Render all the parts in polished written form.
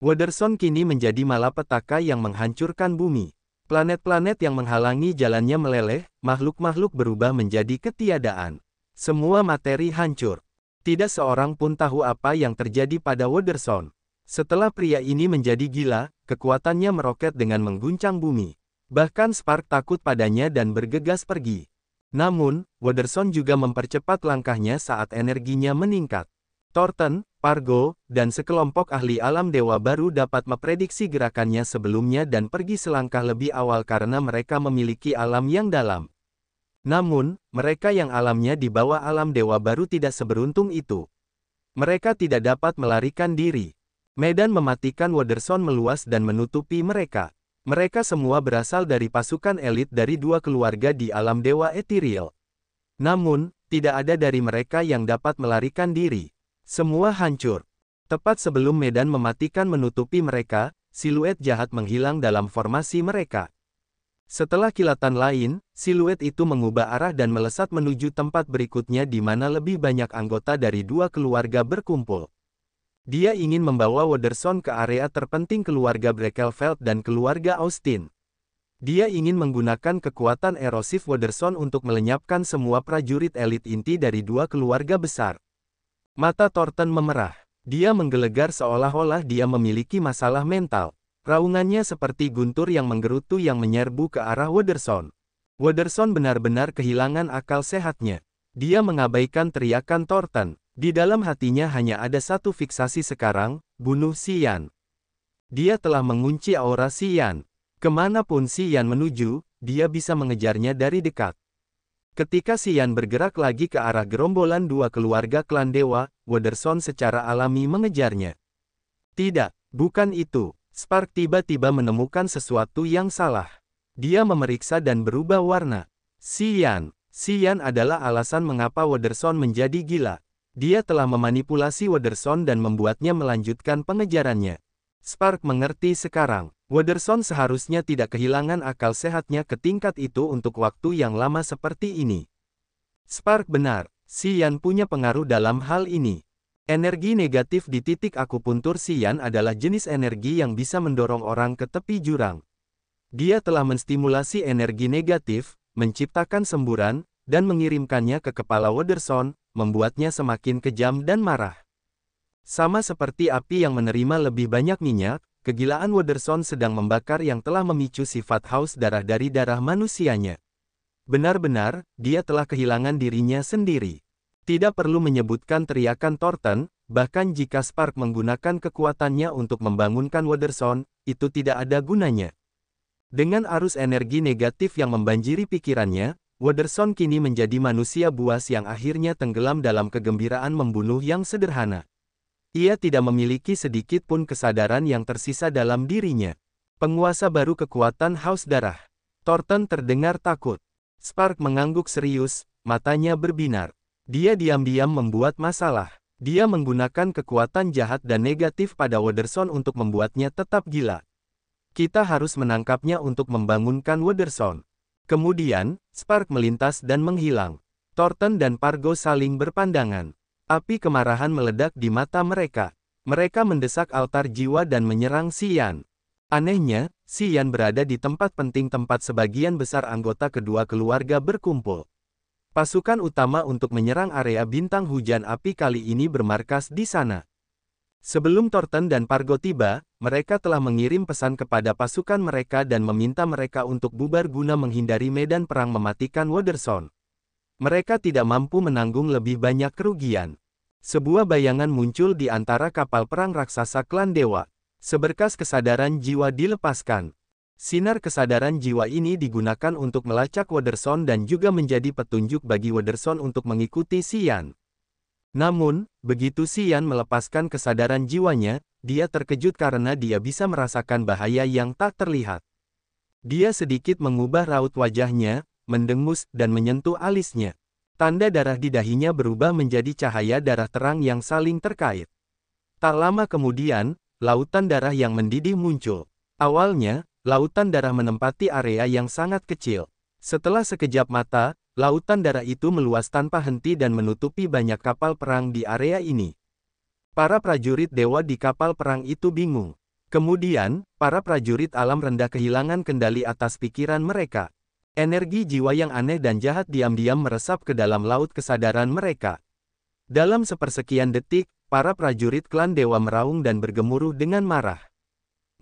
Waterson kini menjadi malapetaka yang menghancurkan bumi. Planet-planet yang menghalangi jalannya meleleh, makhluk-makhluk berubah menjadi ketiadaan. Semua materi hancur. Tidak seorang pun tahu apa yang terjadi pada Waterson. Setelah pria ini menjadi gila, kekuatannya meroket dengan mengguncang bumi. Bahkan Spark takut padanya dan bergegas pergi. Namun, Waterson juga mempercepat langkahnya saat energinya meningkat. Thornton, Pargo, dan sekelompok ahli alam dewa baru dapat memprediksi gerakannya sebelumnya dan pergi selangkah lebih awal karena mereka memiliki alam yang dalam. Namun, mereka yang alamnya di bawah alam dewa baru tidak seberuntung itu. Mereka tidak dapat melarikan diri. Medan mematikan Waterson meluas dan menutupi mereka. Mereka semua berasal dari pasukan elit dari dua keluarga di alam dewa ethereal. Namun, tidak ada dari mereka yang dapat melarikan diri. Semua hancur. Tepat sebelum medan mematikan menutupi mereka, siluet jahat menghilang dalam formasi mereka. Setelah kilatan lain, siluet itu mengubah arah dan melesat menuju tempat berikutnya di mana lebih banyak anggota dari dua keluarga berkumpul. Dia ingin membawa Waterson ke area terpenting keluarga Breckelfeld dan keluarga Austin. Dia ingin menggunakan kekuatan erosif Waterson untuk melenyapkan semua prajurit elit inti dari dua keluarga besar. Mata Thornton memerah. Dia menggelegar seolah-olah dia memiliki masalah mental. Raungannya seperti guntur yang menggerutu yang menyerbu ke arah Waterson. Waterson benar-benar kehilangan akal sehatnya. Dia mengabaikan teriakan Thornton. Di dalam hatinya hanya ada satu fiksasi sekarang, bunuh Xian. Dia telah mengunci aura Xian. Kemanapun Xian menuju, dia bisa mengejarnya dari dekat. Ketika Xian bergerak lagi ke arah gerombolan dua keluarga klan dewa, Waterson secara alami mengejarnya. Tidak, bukan itu. Spark tiba-tiba menemukan sesuatu yang salah. Dia memeriksa dan berubah warna. Xian adalah alasan mengapa Waterson menjadi gila. Dia telah memanipulasi Waterson dan membuatnya melanjutkan pengejarannya. Spark mengerti sekarang. Waterson seharusnya tidak kehilangan akal sehatnya ke tingkat itu untuk waktu yang lama seperti ini. Spark benar, Xian punya pengaruh dalam hal ini. Energi negatif di titik akupuntur Xian adalah jenis energi yang bisa mendorong orang ke tepi jurang. Dia telah menstimulasi energi negatif, menciptakan semburan, dan mengirimkannya ke kepala Waterson, membuatnya semakin kejam dan marah. Sama seperti api yang menerima lebih banyak minyak, kegilaan Waterson sedang membakar yang telah memicu sifat haus darah dari darah manusianya. Benar-benar, dia telah kehilangan dirinya sendiri. Tidak perlu menyebutkan teriakan Thornton, bahkan jika Spark menggunakan kekuatannya untuk membangunkan Waterson, itu tidak ada gunanya. Dengan arus energi negatif yang membanjiri pikirannya, Waterson kini menjadi manusia buas yang akhirnya tenggelam dalam kegembiraan membunuh yang sederhana. Ia tidak memiliki sedikit pun kesadaran yang tersisa dalam dirinya. Penguasa baru kekuatan haus darah. Thornton terdengar takut. Spark mengangguk serius, matanya berbinar. Dia diam-diam membuat masalah. Dia menggunakan kekuatan jahat dan negatif pada Waterson untuk membuatnya tetap gila. Kita harus menangkapnya untuk membangunkan Waterson. Kemudian, Spark melintas dan menghilang. Thornton dan Pargo saling berpandangan. Api kemarahan meledak di mata mereka. Mereka mendesak altar jiwa dan menyerang Xian. Anehnya, Xian berada di tempat penting tempat sebagian besar anggota kedua keluarga berkumpul. Pasukan utama untuk menyerang area bintang hujan api kali ini bermarkas di sana. Sebelum Thornton dan Pargo tiba, mereka telah mengirim pesan kepada pasukan mereka dan meminta mereka untuk bubar guna menghindari medan perang mematikan Waterson. Mereka tidak mampu menanggung lebih banyak kerugian. Sebuah bayangan muncul di antara kapal perang raksasa klan dewa. Seberkas kesadaran jiwa dilepaskan. Sinar kesadaran jiwa ini digunakan untuk melacak Waterson dan juga menjadi petunjuk bagi Waterson untuk mengikuti Xian. Namun, begitu Xian melepaskan kesadaran jiwanya, dia terkejut karena dia bisa merasakan bahaya yang tak terlihat. Dia sedikit mengubah raut wajahnya, mendengus, dan menyentuh alisnya. Tanda darah di dahinya berubah menjadi cahaya darah terang yang saling terkait. Tak lama kemudian, lautan darah yang mendidih muncul. Awalnya, lautan darah menempati area yang sangat kecil. Setelah sekejap mata, lautan darah itu meluas tanpa henti dan menutupi banyak kapal perang di area ini. Para prajurit dewa di kapal perang itu bingung. Kemudian, para prajurit alam rendah kehilangan kendali atas pikiran mereka. Energi jiwa yang aneh dan jahat diam-diam meresap ke dalam laut kesadaran mereka. Dalam sepersekian detik, para prajurit klan dewa meraung dan bergemuruh dengan marah.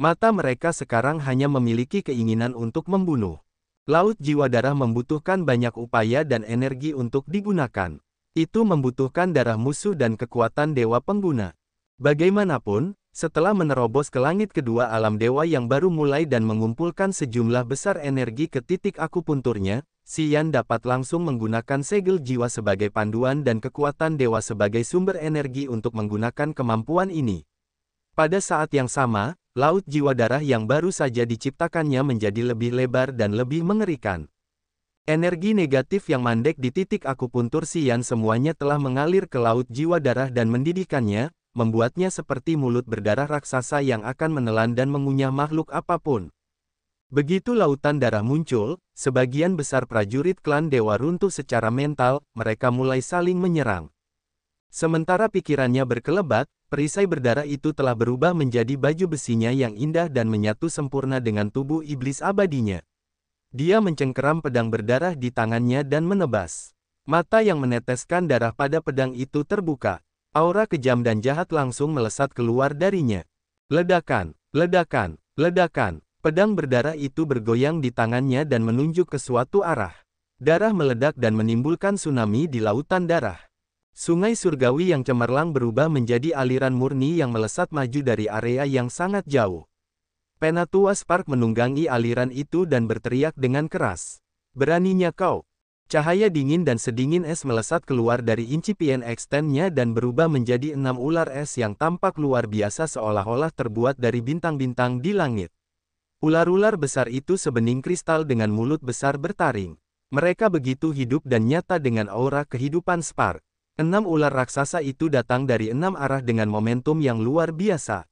Mata mereka sekarang hanya memiliki keinginan untuk membunuh. Laut jiwa darah membutuhkan banyak upaya dan energi untuk digunakan. Itu membutuhkan darah musuh dan kekuatan dewa pengguna. Bagaimanapun, setelah menerobos ke langit kedua alam dewa yang baru mulai dan mengumpulkan sejumlah besar energi ke titik akupunturnya, Xian dapat langsung menggunakan segel jiwa sebagai panduan dan kekuatan dewa sebagai sumber energi untuk menggunakan kemampuan ini. Pada saat yang sama, laut jiwa darah yang baru saja diciptakannya menjadi lebih lebar dan lebih mengerikan. Energi negatif yang mandek di titik akupuntur Xian semuanya telah mengalir ke laut jiwa darah dan mendidihkannya, membuatnya seperti mulut berdarah raksasa yang akan menelan dan mengunyah makhluk apapun. Begitu lautan darah muncul, sebagian besar prajurit klan dewa runtuh secara mental, mereka mulai saling menyerang. Sementara pikirannya berkelebat, perisai berdarah itu telah berubah menjadi baju besinya yang indah dan menyatu sempurna dengan tubuh iblis abadinya. Dia mencengkeram pedang berdarah di tangannya dan menebas. Mata yang meneteskan darah pada pedang itu terbuka. Aura kejam dan jahat langsung melesat keluar darinya. Ledakan, ledakan, ledakan. Pedang berdarah itu bergoyang di tangannya dan menunjuk ke suatu arah. Darah meledak dan menimbulkan tsunami di lautan darah. Sungai surgawi yang cemerlang berubah menjadi aliran murni yang melesat maju dari area yang sangat jauh. Penatua Spark menunggangi aliran itu dan berteriak dengan keras. "Beraninya kau!" Cahaya dingin dan sedingin es melesat keluar dari incipient extend-nya dan berubah menjadi 6 ular es yang tampak luar biasa seolah-olah terbuat dari bintang-bintang di langit. Ular-ular besar itu sebening kristal dengan mulut besar bertaring. Mereka begitu hidup dan nyata dengan aura kehidupan Spark. 6 ular raksasa itu datang dari 6 arah dengan momentum yang luar biasa.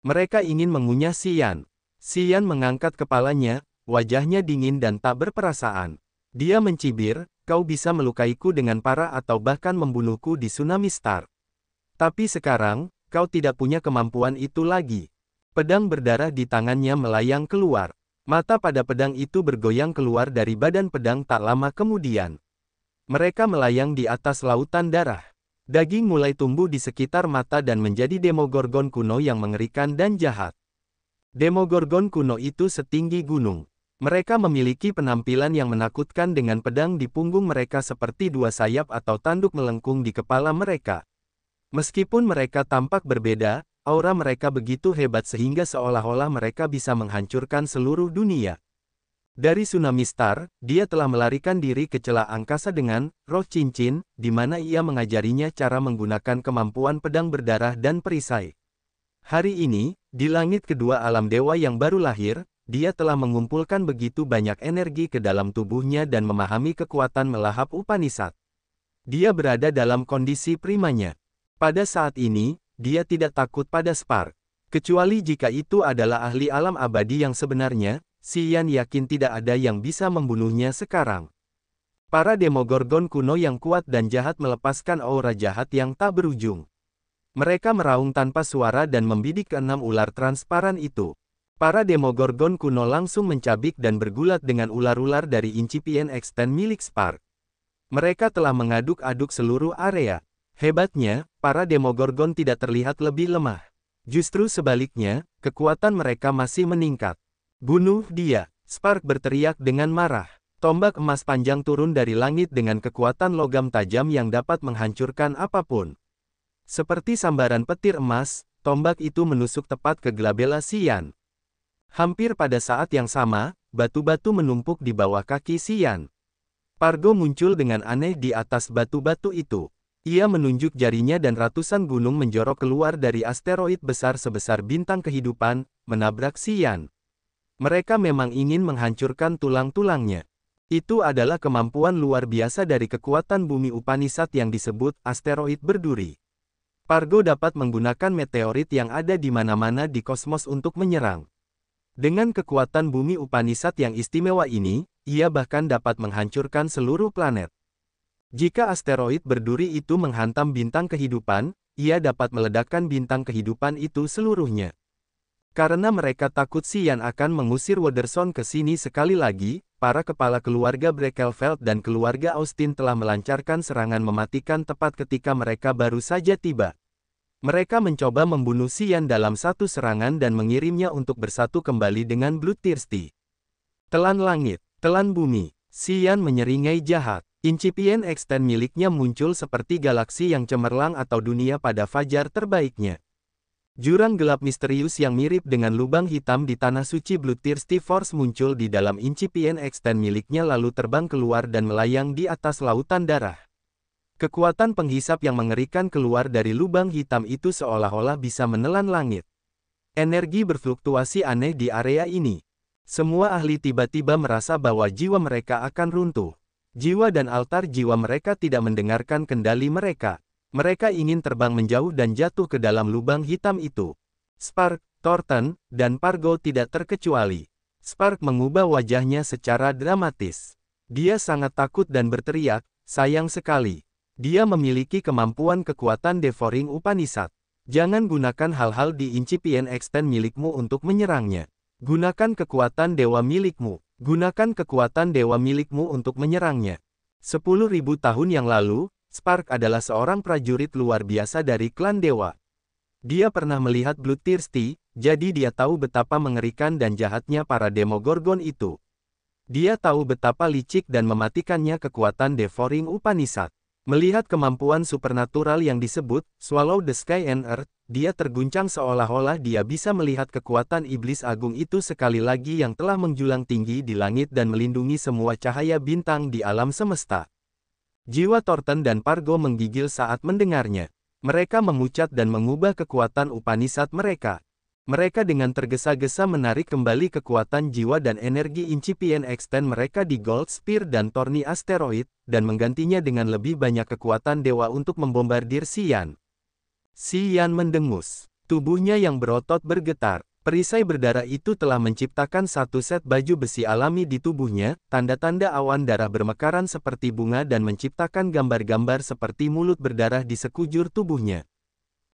Mereka ingin mengunyah Xian. Xian mengangkat kepalanya, wajahnya dingin dan tak berperasaan. Dia mencibir, "Kau bisa melukaiku dengan parah atau bahkan membunuhku di Tsunami Star. Tapi sekarang, kau tidak punya kemampuan itu lagi." Pedang berdarah di tangannya melayang keluar. Mata pada pedang itu bergoyang keluar dari badan pedang tak lama kemudian. Mereka melayang di atas lautan darah. Daging mulai tumbuh di sekitar mata dan menjadi Demogorgon kuno yang mengerikan dan jahat. Demogorgon kuno itu setinggi gunung. Mereka memiliki penampilan yang menakutkan dengan pedang di punggung mereka seperti dua sayap atau tanduk melengkung di kepala mereka. Meskipun mereka tampak berbeda, aura mereka begitu hebat sehingga seolah-olah mereka bisa menghancurkan seluruh dunia. Dari Tsunami Star, dia telah melarikan diri ke celah angkasa dengan roh cincin, di mana ia mengajarinya cara menggunakan kemampuan pedang berdarah dan perisai. Hari ini, di langit kedua alam dewa yang baru lahir, dia telah mengumpulkan begitu banyak energi ke dalam tubuhnya dan memahami kekuatan melahap Upanishad. Dia berada dalam kondisi primanya. Pada saat ini, dia tidak takut pada Spark. Kecuali jika itu adalah ahli alam abadi yang sebenarnya, Xian yakin tidak ada yang bisa membunuhnya sekarang. Para Demogorgon kuno yang kuat dan jahat melepaskan aura jahat yang tak berujung. Mereka meraung tanpa suara dan membidik ke-6 ular transparan itu. Para Demogorgon kuno langsung mencabik dan bergulat dengan ular-ular dari incipient extend milik Spark. Mereka telah mengaduk-aduk seluruh area. Hebatnya, para Demogorgon tidak terlihat lebih lemah. Justru sebaliknya, kekuatan mereka masih meningkat. "Bunuh dia!" Spark berteriak dengan marah. Tombak emas panjang turun dari langit dengan kekuatan logam tajam yang dapat menghancurkan apapun. Seperti sambaran petir emas, tombak itu menusuk tepat ke Glabella Xian. Hampir pada saat yang sama, batu-batu menumpuk di bawah kaki Xian. Pargo muncul dengan aneh di atas batu-batu itu. Ia menunjuk jarinya dan ratusan gunung menjorok keluar dari asteroid besar sebesar bintang kehidupan, menabrak Xian. Mereka memang ingin menghancurkan tulang-tulangnya. Itu adalah kemampuan luar biasa dari kekuatan bumi Upanishad yang disebut asteroid berduri. Pargo dapat menggunakan meteorit yang ada di mana-mana di kosmos untuk menyerang. Dengan kekuatan bumi Upanishad yang istimewa ini, ia bahkan dapat menghancurkan seluruh planet. Jika asteroid berduri itu menghantam bintang kehidupan, ia dapat meledakkan bintang kehidupan itu seluruhnya. Karena mereka takut Xian akan mengusir Wonderson ke sini sekali lagi, para kepala keluarga Breckelfeld dan keluarga Austin telah melancarkan serangan mematikan tepat ketika mereka baru saja tiba. Mereka mencoba membunuh Xian dalam satu serangan dan mengirimnya untuk bersatu kembali dengan Bloodthirsty. Telan langit, telan bumi, Xian menyeringai jahat. Incipient Extend miliknya muncul seperti galaksi yang cemerlang atau dunia pada fajar terbaiknya. Jurang gelap misterius yang mirip dengan lubang hitam di tanah suci Bloodthirsty Force muncul di dalam Incipient Extend miliknya lalu terbang keluar dan melayang di atas lautan darah. Kekuatan penghisap yang mengerikan keluar dari lubang hitam itu seolah-olah bisa menelan langit. Energi berfluktuasi aneh di area ini. Semua ahli tiba-tiba merasa bahwa jiwa mereka akan runtuh. Jiwa dan altar jiwa mereka tidak mendengarkan kendali mereka. Mereka ingin terbang menjauh dan jatuh ke dalam lubang hitam itu. Spark, Thornton, dan Pargo tidak terkecuali. Spark mengubah wajahnya secara dramatis. Dia sangat takut dan berteriak, sayang sekali. Dia memiliki kemampuan kekuatan Devouring Upanishad. Jangan gunakan hal-hal di Incipient Extend milikmu untuk menyerangnya. Gunakan kekuatan dewa milikmu. Gunakan kekuatan dewa milikmu untuk menyerangnya. 10.000 tahun yang lalu, Spark adalah seorang prajurit luar biasa dari klan dewa. Dia pernah melihat Bloodthirsty, jadi dia tahu betapa mengerikan dan jahatnya para Demogorgon itu. Dia tahu betapa licik dan mematikannya kekuatan Devouring Upanishad. Melihat kemampuan supernatural yang disebut Swallow the Sky and Earth, dia terguncang seolah-olah dia bisa melihat kekuatan iblis agung itu sekali lagi yang telah menjulang tinggi di langit dan melindungi semua cahaya bintang di alam semesta. Jiwa Thornton dan Pargo menggigil saat mendengarnya. Mereka memucat dan mengubah kekuatan Upanishad mereka. Mereka dengan tergesa-gesa menarik kembali kekuatan jiwa dan energi Incipient Extend mereka di Gold Spear dan Thorny Asteroid, dan menggantinya dengan lebih banyak kekuatan dewa untuk membombardir Xian. Xian mendengus. Tubuhnya yang berotot bergetar. Perisai berdarah itu telah menciptakan satu set baju besi alami di tubuhnya, tanda-tanda awan darah bermekaran seperti bunga dan menciptakan gambar-gambar seperti mulut berdarah di sekujur tubuhnya.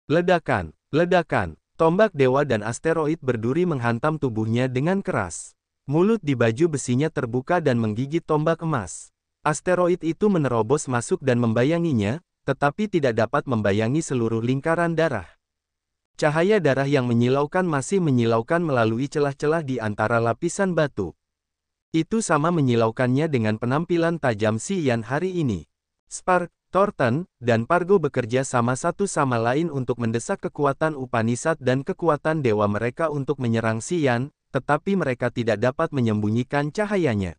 Ledakan, ledakan, tombak dewa dan asteroid berduri menghantam tubuhnya dengan keras. Mulut di baju besinya terbuka dan menggigit tombak emas. Asteroid itu menerobos masuk dan membayanginya, tetapi tidak dapat membayangi seluruh lingkaran darah. Cahaya darah yang menyilaukan masih menyilaukan melalui celah-celah di antara lapisan batu. Itu sama menyilaukannya dengan penampilan tajam Xian hari ini. Spark, Thornton, dan Pargo bekerja sama satu sama lain untuk mendesak kekuatan Upanishad dan kekuatan dewa mereka untuk menyerang Xian, tetapi mereka tidak dapat menyembunyikan cahayanya.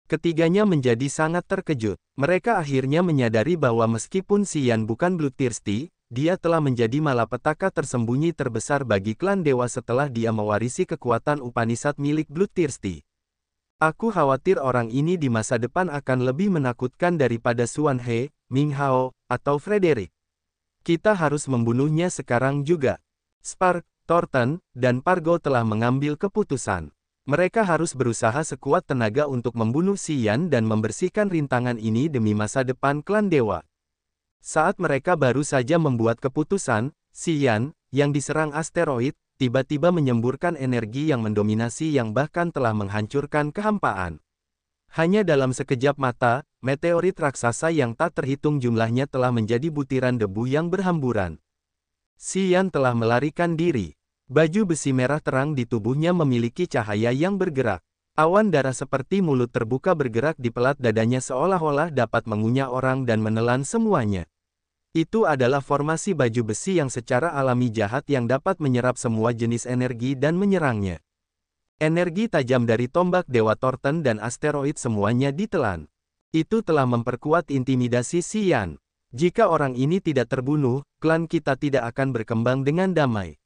Ketiganya menjadi sangat terkejut. Mereka akhirnya menyadari bahwa meskipun Xian bukan Bloodthirsty, dia telah menjadi malapetaka tersembunyi terbesar bagi klan dewa setelah dia mewarisi kekuatan Upanishad milik Bloodthirsty. Aku khawatir orang ini di masa depan akan lebih menakutkan daripada Xuan He, Ming Hao, atau Frederick. Kita harus membunuhnya sekarang juga. Spark, Thornton, dan Pargo telah mengambil keputusan. Mereka harus berusaha sekuat tenaga untuk membunuh Xian dan membersihkan rintangan ini demi masa depan klan dewa. Saat mereka baru saja membuat keputusan, Xian, yang diserang asteroid, tiba-tiba menyemburkan energi yang mendominasi yang bahkan telah menghancurkan kehampaan. Hanya dalam sekejap mata, meteorit raksasa yang tak terhitung jumlahnya telah menjadi butiran debu yang berhamburan. Xian telah melarikan diri. Baju besi merah terang di tubuhnya memiliki cahaya yang bergerak. Awan darah seperti mulut terbuka bergerak di pelat dadanya seolah-olah dapat mengunyah orang dan menelan semuanya. Itu adalah formasi baju besi yang secara alami jahat yang dapat menyerap semua jenis energi dan menyerangnya. Energi tajam dari tombak Dewa Thornton dan asteroid semuanya ditelan. Itu telah memperkuat intimidasi Xian. Jika orang ini tidak terbunuh, klan kita tidak akan berkembang dengan damai.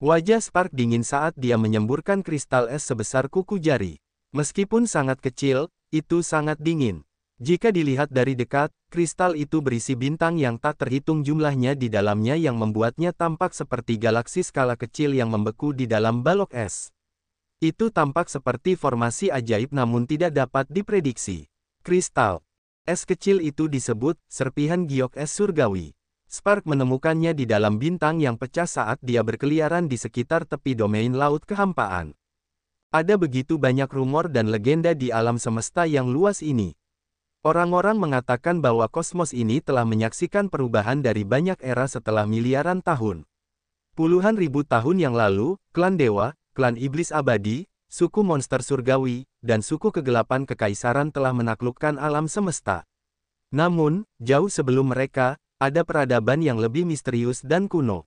Wajah Spark dingin saat dia menyemburkan kristal es sebesar kuku jari. Meskipun sangat kecil, itu sangat dingin. Jika dilihat dari dekat, kristal itu berisi bintang yang tak terhitung jumlahnya di dalamnya yang membuatnya tampak seperti galaksi skala kecil yang membeku di dalam balok es. Itu tampak seperti formasi ajaib namun tidak dapat diprediksi. Kristal es kecil itu disebut serpihan giok es surgawi. Spark menemukannya di dalam bintang yang pecah saat dia berkeliaran di sekitar tepi domain laut kehampaan. Ada begitu banyak rumor dan legenda di alam semesta yang luas ini. Orang-orang mengatakan bahwa kosmos ini telah menyaksikan perubahan dari banyak era setelah miliaran tahun. Puluhan ribu tahun yang lalu, klan dewa, klan iblis abadi, suku monster surgawi, dan suku kegelapan kekaisaran telah menaklukkan alam semesta. Namun, jauh sebelum mereka, ada peradaban yang lebih misterius dan kuno.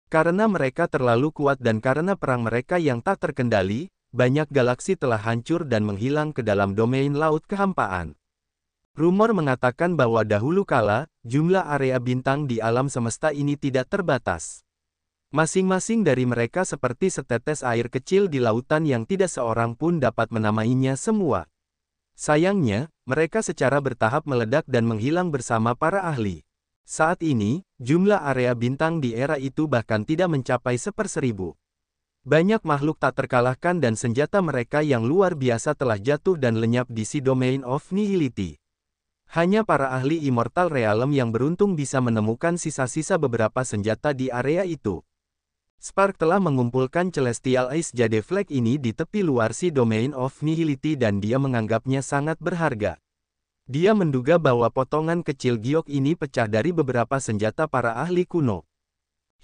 Karena mereka terlalu kuat dan karena perang mereka yang tak terkendali, banyak galaksi telah hancur dan menghilang ke dalam domain laut kehampaan. Rumor mengatakan bahwa dahulu kala, jumlah area bintang di alam semesta ini tidak terbatas. Masing-masing dari mereka seperti setetes air kecil di lautan yang tidak seorang pun dapat menamainya semua. Sayangnya, mereka secara bertahap meledak dan menghilang bersama para ahli. Saat ini, jumlah area bintang di era itu bahkan tidak mencapai 1/1000. Banyak makhluk tak terkalahkan dan senjata mereka yang luar biasa telah jatuh dan lenyap di Sea Domain of Nihility. Hanya para ahli Immortal Realm yang beruntung bisa menemukan sisa-sisa beberapa senjata di area itu. Spark telah mengumpulkan Celestial Ice Jade Flag ini di tepi luar Sea Domain of Nihility dan dia menganggapnya sangat berharga. Dia menduga bahwa potongan kecil giok ini pecah dari beberapa senjata para ahli kuno.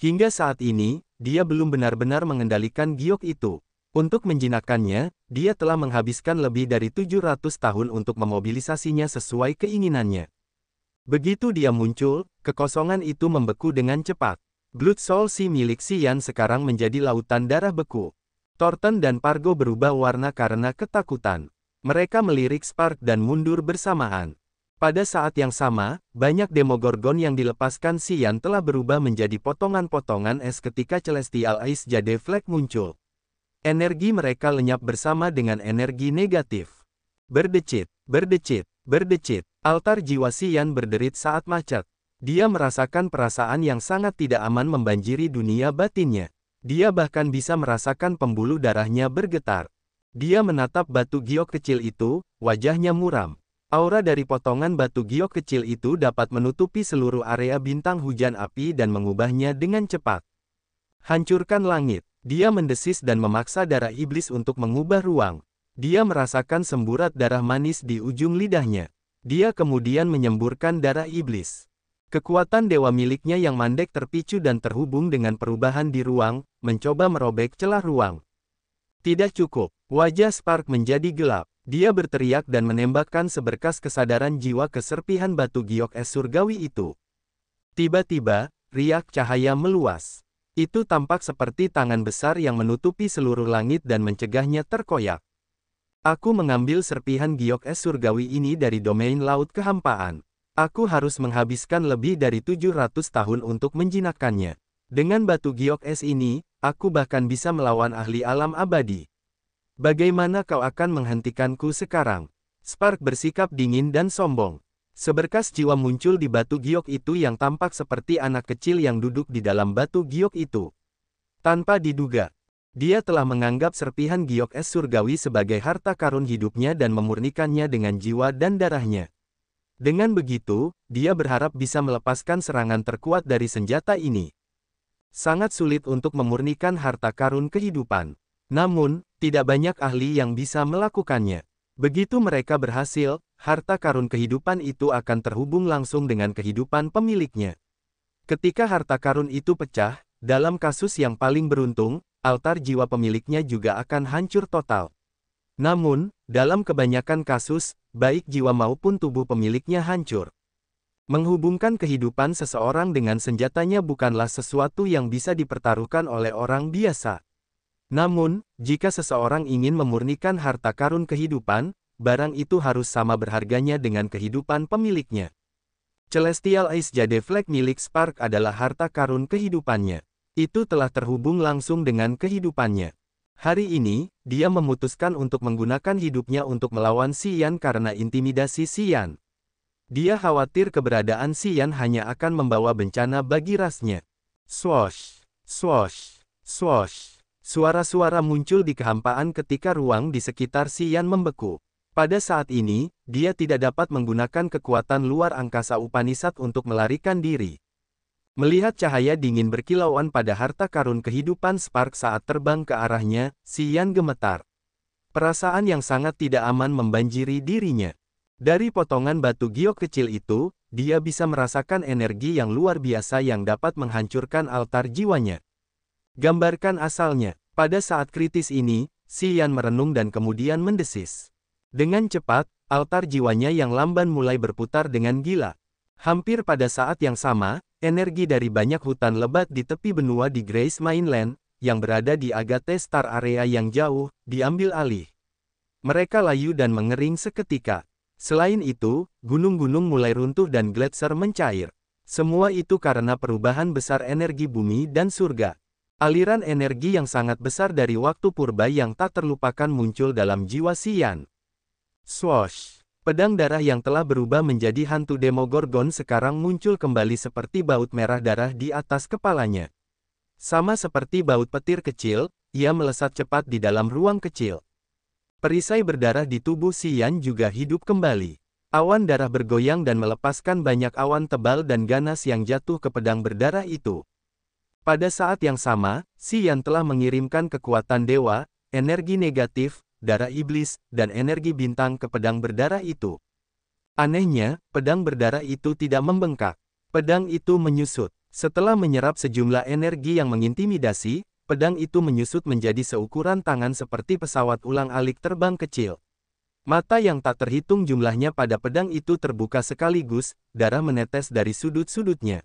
Hingga saat ini, dia belum benar-benar mengendalikan giok itu. Untuk menjinakkannya, dia telah menghabiskan lebih dari 700 tahun untuk memobilisasinya sesuai keinginannya. Begitu dia muncul, kekosongan itu membeku dengan cepat. Blood Soul Sea milik Xian sekarang menjadi lautan darah beku. Thornton dan Pargo berubah warna karena ketakutan. Mereka melirik Spark dan mundur bersamaan. Pada saat yang sama, banyak Demogorgon yang dilepaskan Xian telah berubah menjadi potongan-potongan es ketika Celestial Ice Jade Flag muncul. Energi mereka lenyap bersama dengan energi negatif. Berdecit, berdecit, berdecit. Altar jiwa Xian berderit saat macet. Dia merasakan perasaan yang sangat tidak aman membanjiri dunia batinnya. Dia bahkan bisa merasakan pembuluh darahnya bergetar. Dia menatap batu giok kecil itu, wajahnya muram. Aura dari potongan batu giok kecil itu dapat menutupi seluruh area bintang hujan api dan mengubahnya dengan cepat. Hancurkan langit. Dia mendesis dan memaksa darah iblis untuk mengubah ruang. Dia merasakan semburat darah manis di ujung lidahnya. Dia kemudian menyemburkan darah iblis. Kekuatan dewa miliknya yang mandek terpicu dan terhubung dengan perubahan di ruang, mencoba merobek celah ruang. Tidak cukup. Wajah Spark menjadi gelap. Dia berteriak dan menembakkan seberkas kesadaran jiwa ke serpihan batu giok es surgawi itu. Tiba-tiba, riak cahaya meluas. Itu tampak seperti tangan besar yang menutupi seluruh langit dan mencegahnya terkoyak. Aku mengambil serpihan giok es surgawi ini dari domain laut kehampaan. Aku harus menghabiskan lebih dari 700 tahun untuk menjinakkannya. Dengan batu giok es ini, aku bahkan bisa melawan ahli alam abadi. Bagaimana kau akan menghentikanku sekarang? Spark bersikap dingin dan sombong. Seberkas jiwa muncul di batu giok itu yang tampak seperti anak kecil yang duduk di dalam batu giok itu. Tanpa diduga, dia telah menganggap serpihan giok es surgawi sebagai harta karun hidupnya dan memurnikannya dengan jiwa dan darahnya. Dengan begitu, dia berharap bisa melepaskan serangan terkuat dari senjata ini. Sangat sulit untuk memurnikan harta karun kehidupan. Namun, tidak banyak ahli yang bisa melakukannya. Begitu mereka berhasil, harta karun kehidupan itu akan terhubung langsung dengan kehidupan pemiliknya. Ketika harta karun itu pecah, dalam kasus yang paling beruntung, altar jiwa pemiliknya juga akan hancur total. Namun, dalam kebanyakan kasus, baik jiwa maupun tubuh pemiliknya hancur. Menghubungkan kehidupan seseorang dengan senjatanya bukanlah sesuatu yang bisa dipertaruhkan oleh orang biasa. Namun, jika seseorang ingin memurnikan harta karun kehidupan, barang itu harus sama berharganya dengan kehidupan pemiliknya. Celestial Ice Jade Flag milik Spark adalah harta karun kehidupannya. Itu telah terhubung langsung dengan kehidupannya. Hari ini, dia memutuskan untuk menggunakan hidupnya untuk melawan Xian karena intimidasi Xian. Dia khawatir keberadaan Xian hanya akan membawa bencana bagi rasnya. Swosh, swosh, swosh. Suara-suara muncul di kehampaan ketika ruang di sekitar Xian membeku. Pada saat ini, dia tidak dapat menggunakan kekuatan luar angkasa Upanishad untuk melarikan diri. Melihat cahaya dingin berkilauan pada harta karun kehidupan Spark saat terbang ke arahnya, Xian gemetar. Perasaan yang sangat tidak aman membanjiri dirinya. Dari potongan batu giok kecil itu, dia bisa merasakan energi yang luar biasa yang dapat menghancurkan altar jiwanya. Gambarkan asalnya. Pada saat kritis ini, Xian merenung dan kemudian mendesis. Dengan cepat, altar jiwanya yang lamban mulai berputar dengan gila. Hampir pada saat yang sama, energi dari banyak hutan lebat di tepi benua di Grace Mainland, yang berada di Agate Star area yang jauh, diambil alih. Mereka layu dan mengering seketika. Selain itu, gunung-gunung mulai runtuh dan gletser mencair. Semua itu karena perubahan besar energi bumi dan surga. Aliran energi yang sangat besar dari waktu purba yang tak terlupakan muncul dalam jiwa Xian. Swoosh! Pedang darah yang telah berubah menjadi hantu Demogorgon sekarang muncul kembali seperti baut merah darah di atas kepalanya. Sama seperti baut petir kecil, ia melesat cepat di dalam ruang kecil. Perisai berdarah di tubuh Xian juga hidup kembali. Awan darah bergoyang dan melepaskan banyak awan tebal dan ganas yang jatuh ke pedang berdarah itu. Pada saat yang sama, Xian telah mengirimkan kekuatan dewa, energi negatif, darah iblis, dan energi bintang ke pedang berdarah itu. Anehnya, pedang berdarah itu tidak membengkak. Pedang itu menyusut. Setelah menyerap sejumlah energi yang mengintimidasi, pedang itu menyusut menjadi seukuran tangan seperti pesawat ulang-alik terbang kecil. Mata yang tak terhitung jumlahnya pada pedang itu terbuka sekaligus, darah menetes dari sudut-sudutnya.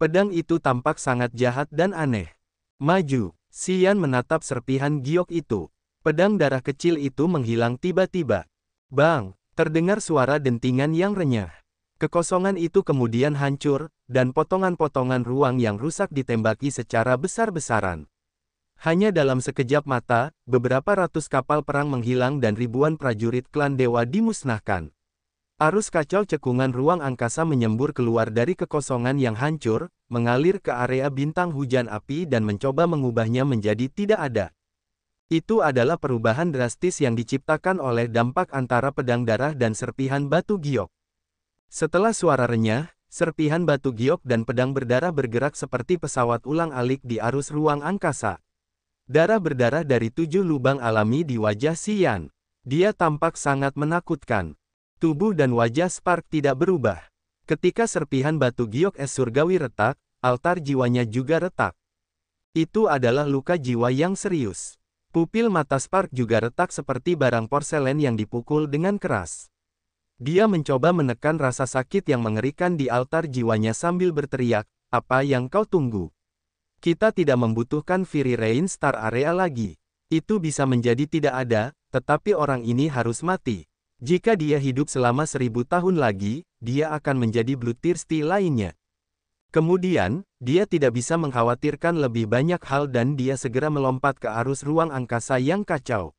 Pedang itu tampak sangat jahat dan aneh. Maju, Xian menatap serpihan giok itu. Pedang darah kecil itu menghilang tiba-tiba. Bang! Terdengar suara dentingan yang renyah. Kekosongan itu kemudian hancur, dan potongan-potongan ruang yang rusak ditembaki secara besar-besaran. Hanya dalam sekejap mata, beberapa ratus kapal perang menghilang dan ribuan prajurit klan dewa dimusnahkan. Arus kacau cekungan ruang angkasa menyembur keluar dari kekosongan yang hancur, mengalir ke area bintang hujan api dan mencoba mengubahnya menjadi tidak ada. Itu adalah perubahan drastis yang diciptakan oleh dampak antara pedang darah dan serpihan batu giok. Setelah suara renyah, serpihan batu giok dan pedang berdarah bergerak seperti pesawat ulang-alik di arus ruang angkasa. Darah berdarah dari 7 lubang alami di wajah Xian. Dia tampak sangat menakutkan. Tubuh dan wajah Spark tidak berubah. Ketika serpihan batu giok es surgawi retak, altar jiwanya juga retak. Itu adalah luka jiwa yang serius. Pupil mata Spark juga retak seperti barang porselen yang dipukul dengan keras. Dia mencoba menekan rasa sakit yang mengerikan di altar jiwanya sambil berteriak, "Apa yang kau tunggu? Kita tidak membutuhkan Fury Rain Star Area lagi. Itu bisa menjadi tidak ada, tetapi orang ini harus mati. Jika dia hidup selama 1000 tahun lagi, dia akan menjadi Bloodthirsty lainnya." Kemudian, dia tidak bisa mengkhawatirkan lebih banyak hal dan dia segera melompat ke arus ruang angkasa yang kacau.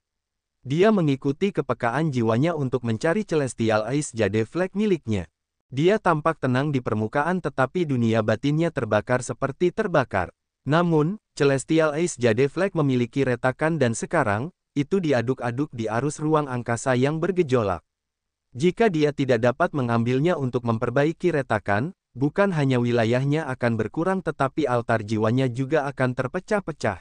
Dia mengikuti kepekaan jiwanya untuk mencari Celestial Ice Jade Flag miliknya. Dia tampak tenang di permukaan tetapi dunia batinnya terbakar seperti terbakar. Namun, Celestial Ice Jade Flag memiliki retakan dan sekarang, itu diaduk-aduk di arus ruang angkasa yang bergejolak. Jika dia tidak dapat mengambilnya untuk memperbaiki retakan, bukan hanya wilayahnya akan berkurang tetapi altar jiwanya juga akan terpecah-pecah.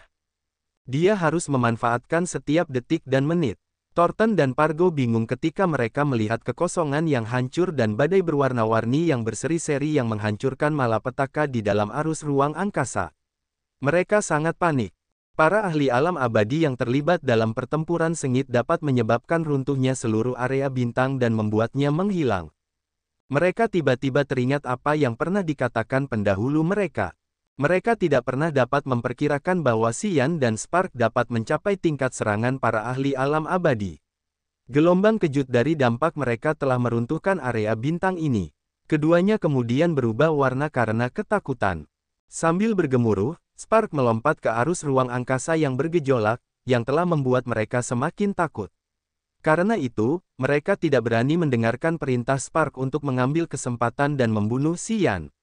Dia harus memanfaatkan setiap detik dan menit. Thornton dan Pargo bingung ketika mereka melihat kekosongan yang hancur dan badai berwarna-warni yang berseri-seri yang menghancurkan malapetaka di dalam arus ruang angkasa. Mereka sangat panik. Para ahli alam abadi yang terlibat dalam pertempuran sengit dapat menyebabkan runtuhnya seluruh area bintang dan membuatnya menghilang. Mereka tiba-tiba teringat apa yang pernah dikatakan pendahulu mereka. Mereka tidak pernah dapat memperkirakan bahwa Xian dan Spark dapat mencapai tingkat serangan para ahli alam abadi. Gelombang kejut dari dampak mereka telah meruntuhkan area bintang ini. Keduanya kemudian berubah warna karena ketakutan. Sambil bergemuruh, Spark melompat ke arus ruang angkasa yang bergejolak, yang telah membuat mereka semakin takut. Karena itu, mereka tidak berani mendengarkan perintah Spark untuk mengambil kesempatan dan membunuh Xian.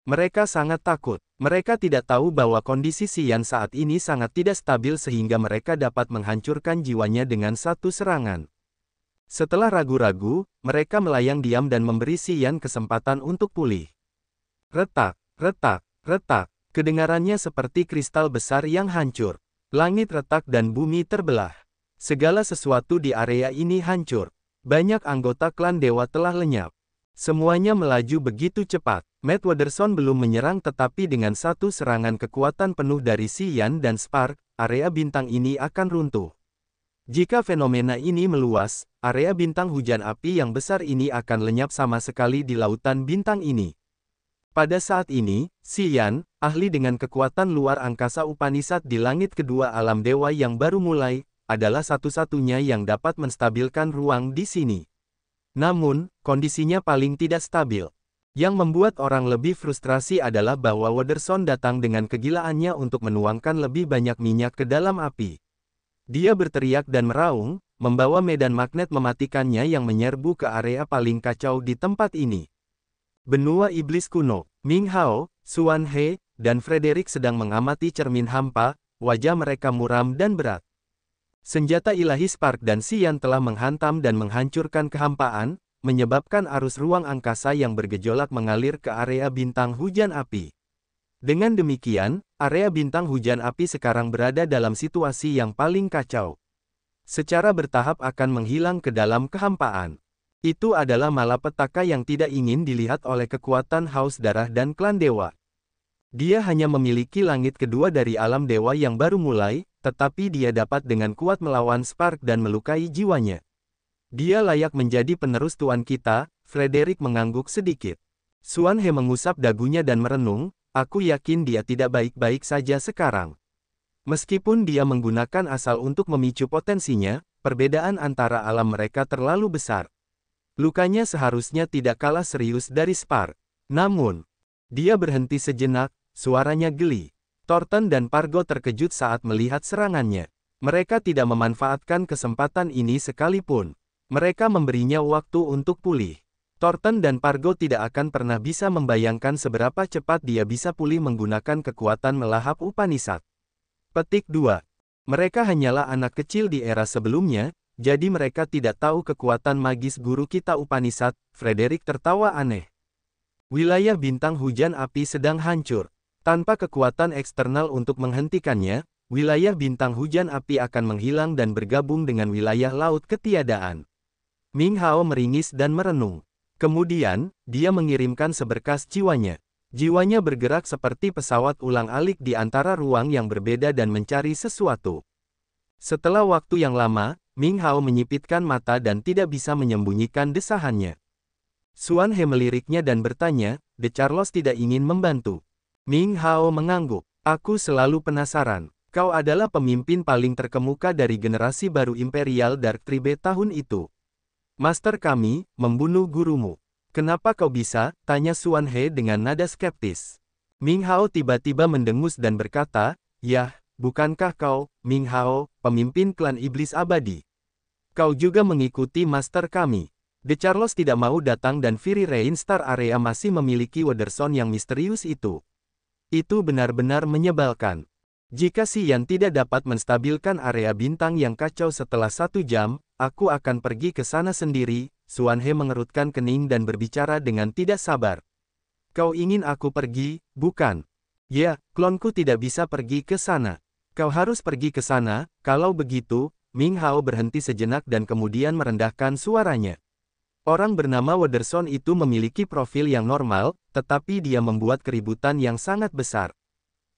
Mereka sangat takut. Mereka tidak tahu bahwa kondisi Xian saat ini sangat tidak stabil sehingga mereka dapat menghancurkan jiwanya dengan satu serangan. Setelah ragu-ragu, mereka melayang diam dan memberi Xian kesempatan untuk pulih. Retak, retak. Retak. Kedengarannya seperti kristal besar yang hancur. Langit retak dan bumi terbelah. Segala sesuatu di area ini hancur. Banyak anggota klan dewa telah lenyap. Semuanya melaju begitu cepat. Matt Waterson belum menyerang tetapi dengan satu serangan kekuatan penuh dari Xian dan Spark, area bintang ini akan runtuh. Jika fenomena ini meluas, area bintang hujan api yang besar ini akan lenyap sama sekali di lautan bintang ini. Pada saat ini, Xian, ahli dengan kekuatan luar angkasa Upanishad di langit kedua alam dewa yang baru mulai, adalah satu-satunya yang dapat menstabilkan ruang di sini. Namun, kondisinya paling tidak stabil. Yang membuat orang lebih frustrasi adalah bahwa Waterson datang dengan kegilaannya untuk menuangkan lebih banyak minyak ke dalam api. Dia berteriak dan meraung, membawa medan magnet mematikannya yang menyerbu ke area paling kacau di tempat ini. Benua Iblis Kuno, Ming Hao, Xuan He, dan Frederick sedang mengamati cermin hampa, wajah mereka muram dan berat. Senjata ilahi Spark dan Xian telah menghantam dan menghancurkan kehampaan, menyebabkan arus ruang angkasa yang bergejolak mengalir ke area bintang hujan api. Dengan demikian, area bintang hujan api sekarang berada dalam situasi yang paling kacau. Secara bertahap akan menghilang ke dalam kehampaan. Itu adalah malapetaka yang tidak ingin dilihat oleh kekuatan Haus Darah dan Klan Dewa. Dia hanya memiliki langit kedua dari alam dewa yang baru mulai, tetapi dia dapat dengan kuat melawan Spark dan melukai jiwanya. Dia layak menjadi penerus tuan kita, Frederick mengangguk sedikit. Xuan He mengusap dagunya dan merenung, aku yakin dia tidak baik-baik saja sekarang. Meskipun dia menggunakan asal untuk memicu potensinya, perbedaan antara alam mereka terlalu besar. Lukanya seharusnya tidak kalah serius dari Spark. Namun, dia berhenti sejenak, suaranya geli. Thornton dan Pargo terkejut saat melihat serangannya. Mereka tidak memanfaatkan kesempatan ini sekalipun. Mereka memberinya waktu untuk pulih. Thornton dan Pargo tidak akan pernah bisa membayangkan seberapa cepat dia bisa pulih menggunakan kekuatan melahap Upanishad. Petik 2. Mereka hanyalah anak kecil di era sebelumnya, jadi mereka tidak tahu kekuatan magis guru kita Upanishad. Frederick tertawa aneh. Wilayah bintang hujan api sedang hancur. Tanpa kekuatan eksternal untuk menghentikannya, wilayah bintang hujan api akan menghilang dan bergabung dengan wilayah laut ketiadaan. Ming Hao meringis dan merenung. Kemudian, dia mengirimkan seberkas jiwanya. Jiwanya bergerak seperti pesawat ulang-alik di antara ruang yang berbeda dan mencari sesuatu. Setelah waktu yang lama, Ming Hao menyipitkan mata dan tidak bisa menyembunyikan desahannya. Xuan He meliriknya dan bertanya, "De Charles tidak ingin membantu?" Ming Hao mengangguk. "Aku selalu penasaran. Kau adalah pemimpin paling terkemuka dari generasi baru Imperial Dark Tribe tahun itu. Master kami, membunuh gurumu. Kenapa kau bisa?" tanya Xuan He dengan nada skeptis. Ming Hao tiba-tiba mendengus dan berkata, "Yah, bukankah kau, Ming Hao, pemimpin klan iblis abadi? Kau juga mengikuti master kami." De Charles tidak mau datang dan Fury Rain Star Area masih memiliki Waterson yang misterius itu. Itu benar-benar menyebalkan. Jika Xian tidak dapat menstabilkan area bintang yang kacau setelah 1 jam, aku akan pergi ke sana sendiri. Xuan He mengerutkan kening dan berbicara dengan tidak sabar. Kau ingin aku pergi, bukan? Ya, klonku tidak bisa pergi ke sana. Kau harus pergi ke sana. Kalau begitu, Ming Hao berhenti sejenak dan kemudian merendahkan suaranya. Orang bernama Waterson itu memiliki profil yang normal, tetapi dia membuat keributan yang sangat besar.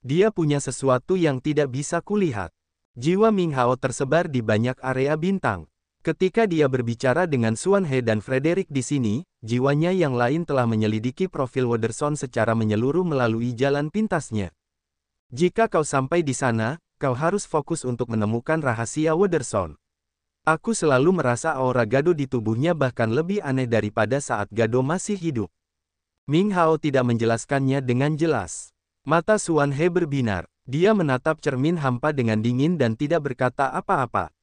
Dia punya sesuatu yang tidak bisa kulihat. Jiwa Ming Hao tersebar di banyak area bintang. Ketika dia berbicara dengan Xuan He dan Frederick di sini, jiwanya yang lain telah menyelidiki profil Waterson secara menyeluruh melalui jalan pintasnya. Jika kau sampai di sana, kau harus fokus untuk menemukan rahasia Waterson. Aku selalu merasa aura Gado di tubuhnya bahkan lebih aneh daripada saat Gado masih hidup. Ming Hao tidak menjelaskannya dengan jelas. Mata Xuan He berbinar. Dia menatap cermin hampa dengan dingin dan tidak berkata apa-apa.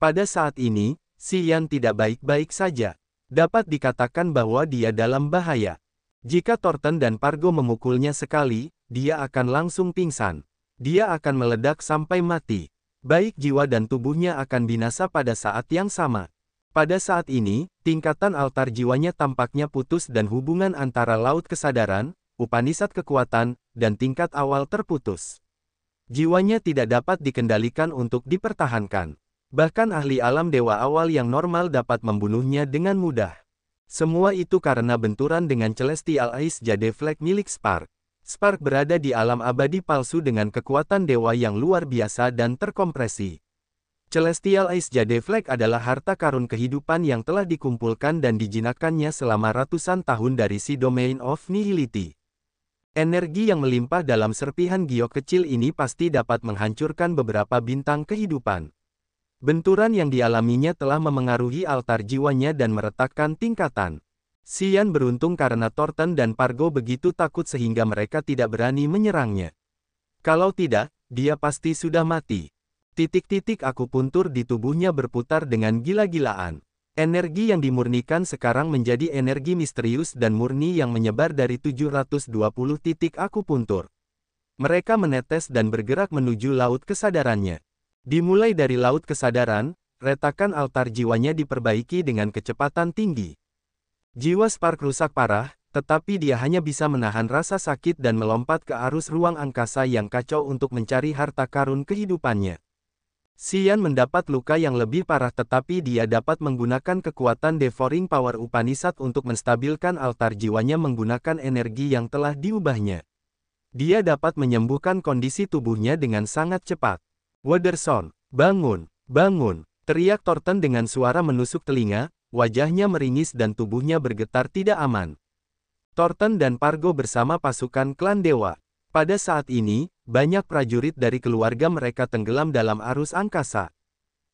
Pada saat ini, Xian tidak baik-baik saja. Dapat dikatakan bahwa dia dalam bahaya. Jika Thornton dan Pargo memukulnya sekali, dia akan langsung pingsan. Dia akan meledak sampai mati. Baik jiwa dan tubuhnya akan binasa pada saat yang sama. Pada saat ini, tingkatan altar jiwanya tampaknya putus dan hubungan antara laut kesadaran, Upanishad kekuatan, dan tingkat awal terputus. Jiwanya tidak dapat dikendalikan untuk dipertahankan. Bahkan ahli alam dewa awal yang normal dapat membunuhnya dengan mudah. Semua itu karena benturan dengan Celestial Ice Jade Flag milik Spark. Spark berada di alam abadi palsu dengan kekuatan dewa yang luar biasa dan terkompresi. Celestial Ice Jade Flag adalah harta karun kehidupan yang telah dikumpulkan dan dijinakkannya selama ratusan tahun dari si Domain of Nihility. Energi yang melimpah dalam serpihan giok kecil ini pasti dapat menghancurkan beberapa bintang kehidupan. Benturan yang dialaminya telah memengaruhi altar jiwanya dan meretakkan tingkatan. Xian beruntung karena Thornton dan Pargo begitu takut sehingga mereka tidak berani menyerangnya. Kalau tidak, dia pasti sudah mati. Titik-titik akupuntur di tubuhnya berputar dengan gila-gilaan. Energi yang dimurnikan sekarang menjadi energi misterius dan murni yang menyebar dari 720 titik akupuntur. Mereka menetes dan bergerak menuju laut kesadarannya. Dimulai dari laut kesadaran, retakan altar jiwanya diperbaiki dengan kecepatan tinggi. Jiwa Spark rusak parah, tetapi dia hanya bisa menahan rasa sakit dan melompat ke arus ruang angkasa yang kacau untuk mencari harta karun kehidupannya. Xian mendapat luka yang lebih parah tetapi dia dapat menggunakan kekuatan Devouring Power Upanishad untuk menstabilkan altar jiwanya menggunakan energi yang telah diubahnya. Dia dapat menyembuhkan kondisi tubuhnya dengan sangat cepat. "Wonderson, bangun, bangun!" teriak Thornton dengan suara menusuk telinga, wajahnya meringis dan tubuhnya bergetar tidak aman. Thornton dan Pargo bersama pasukan klan dewa. Pada saat ini, banyak prajurit dari keluarga mereka tenggelam dalam arus angkasa.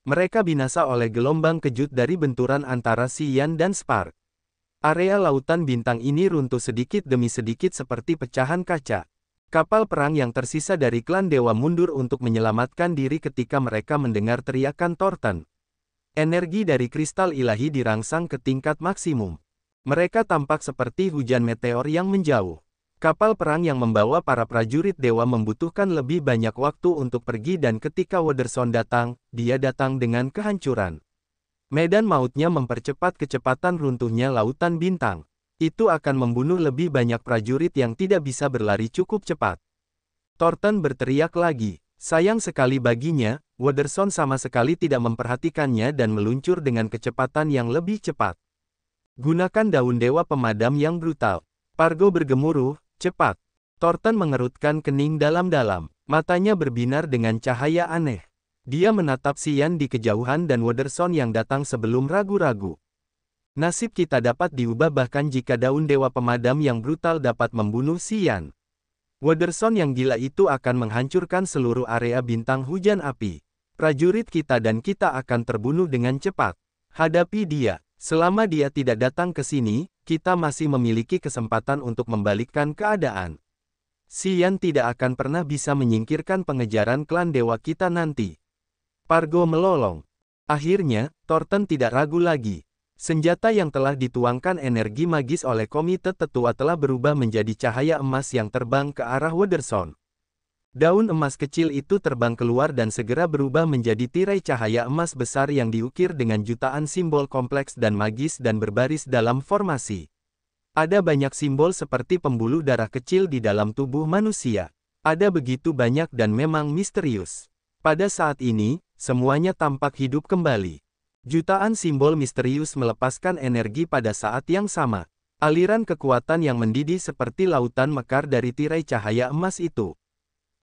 Mereka binasa oleh gelombang kejut dari benturan antara Xian dan Spark. Area lautan bintang ini runtuh sedikit demi sedikit seperti pecahan kaca. Kapal perang yang tersisa dari klan dewa mundur untuk menyelamatkan diri ketika mereka mendengar teriakan Thornton. Energi dari kristal ilahi dirangsang ke tingkat maksimum. Mereka tampak seperti hujan meteor yang menjauh. Kapal perang yang membawa para prajurit dewa membutuhkan lebih banyak waktu untuk pergi dan ketika Wonderson datang, dia datang dengan kehancuran. Medan mautnya mempercepat kecepatan runtuhnya lautan bintang. Itu akan membunuh lebih banyak prajurit yang tidak bisa berlari cukup cepat. Thornton berteriak lagi. Sayang sekali baginya, Wonderson sama sekali tidak memperhatikannya dan meluncur dengan kecepatan yang lebih cepat. Gunakan daun dewa pemadam yang brutal. Pargo bergemuruh, cepat. Thornton mengerutkan kening dalam-dalam. Matanya berbinar dengan cahaya aneh. Dia menatap Xian di kejauhan dan Wonderson yang datang sebelum ragu-ragu. Nasib kita dapat diubah bahkan jika daun dewa pemadam yang brutal dapat membunuh Xian. Wonderson yang gila itu akan menghancurkan seluruh area bintang hujan api. Prajurit kita dan kita akan terbunuh dengan cepat. Hadapi dia. Selama dia tidak datang ke sini, kita masih memiliki kesempatan untuk membalikkan keadaan. Xian tidak akan pernah bisa menyingkirkan pengejaran klan dewa kita nanti. Pargo melolong. Akhirnya, Thornton tidak ragu lagi. Senjata yang telah dituangkan energi magis oleh Komite Tetua telah berubah menjadi cahaya emas yang terbang ke arah Wonderson. Daun emas kecil itu terbang keluar dan segera berubah menjadi tirai cahaya emas besar yang diukir dengan jutaan simbol kompleks dan magis dan berbaris dalam formasi. Ada banyak simbol seperti pembuluh darah kecil di dalam tubuh manusia. Ada begitu banyak dan memang misterius. Pada saat ini, semuanya tampak hidup kembali. Jutaan simbol misterius melepaskan energi pada saat yang sama. Aliran kekuatan yang mendidih seperti lautan mekar dari tirai cahaya emas itu.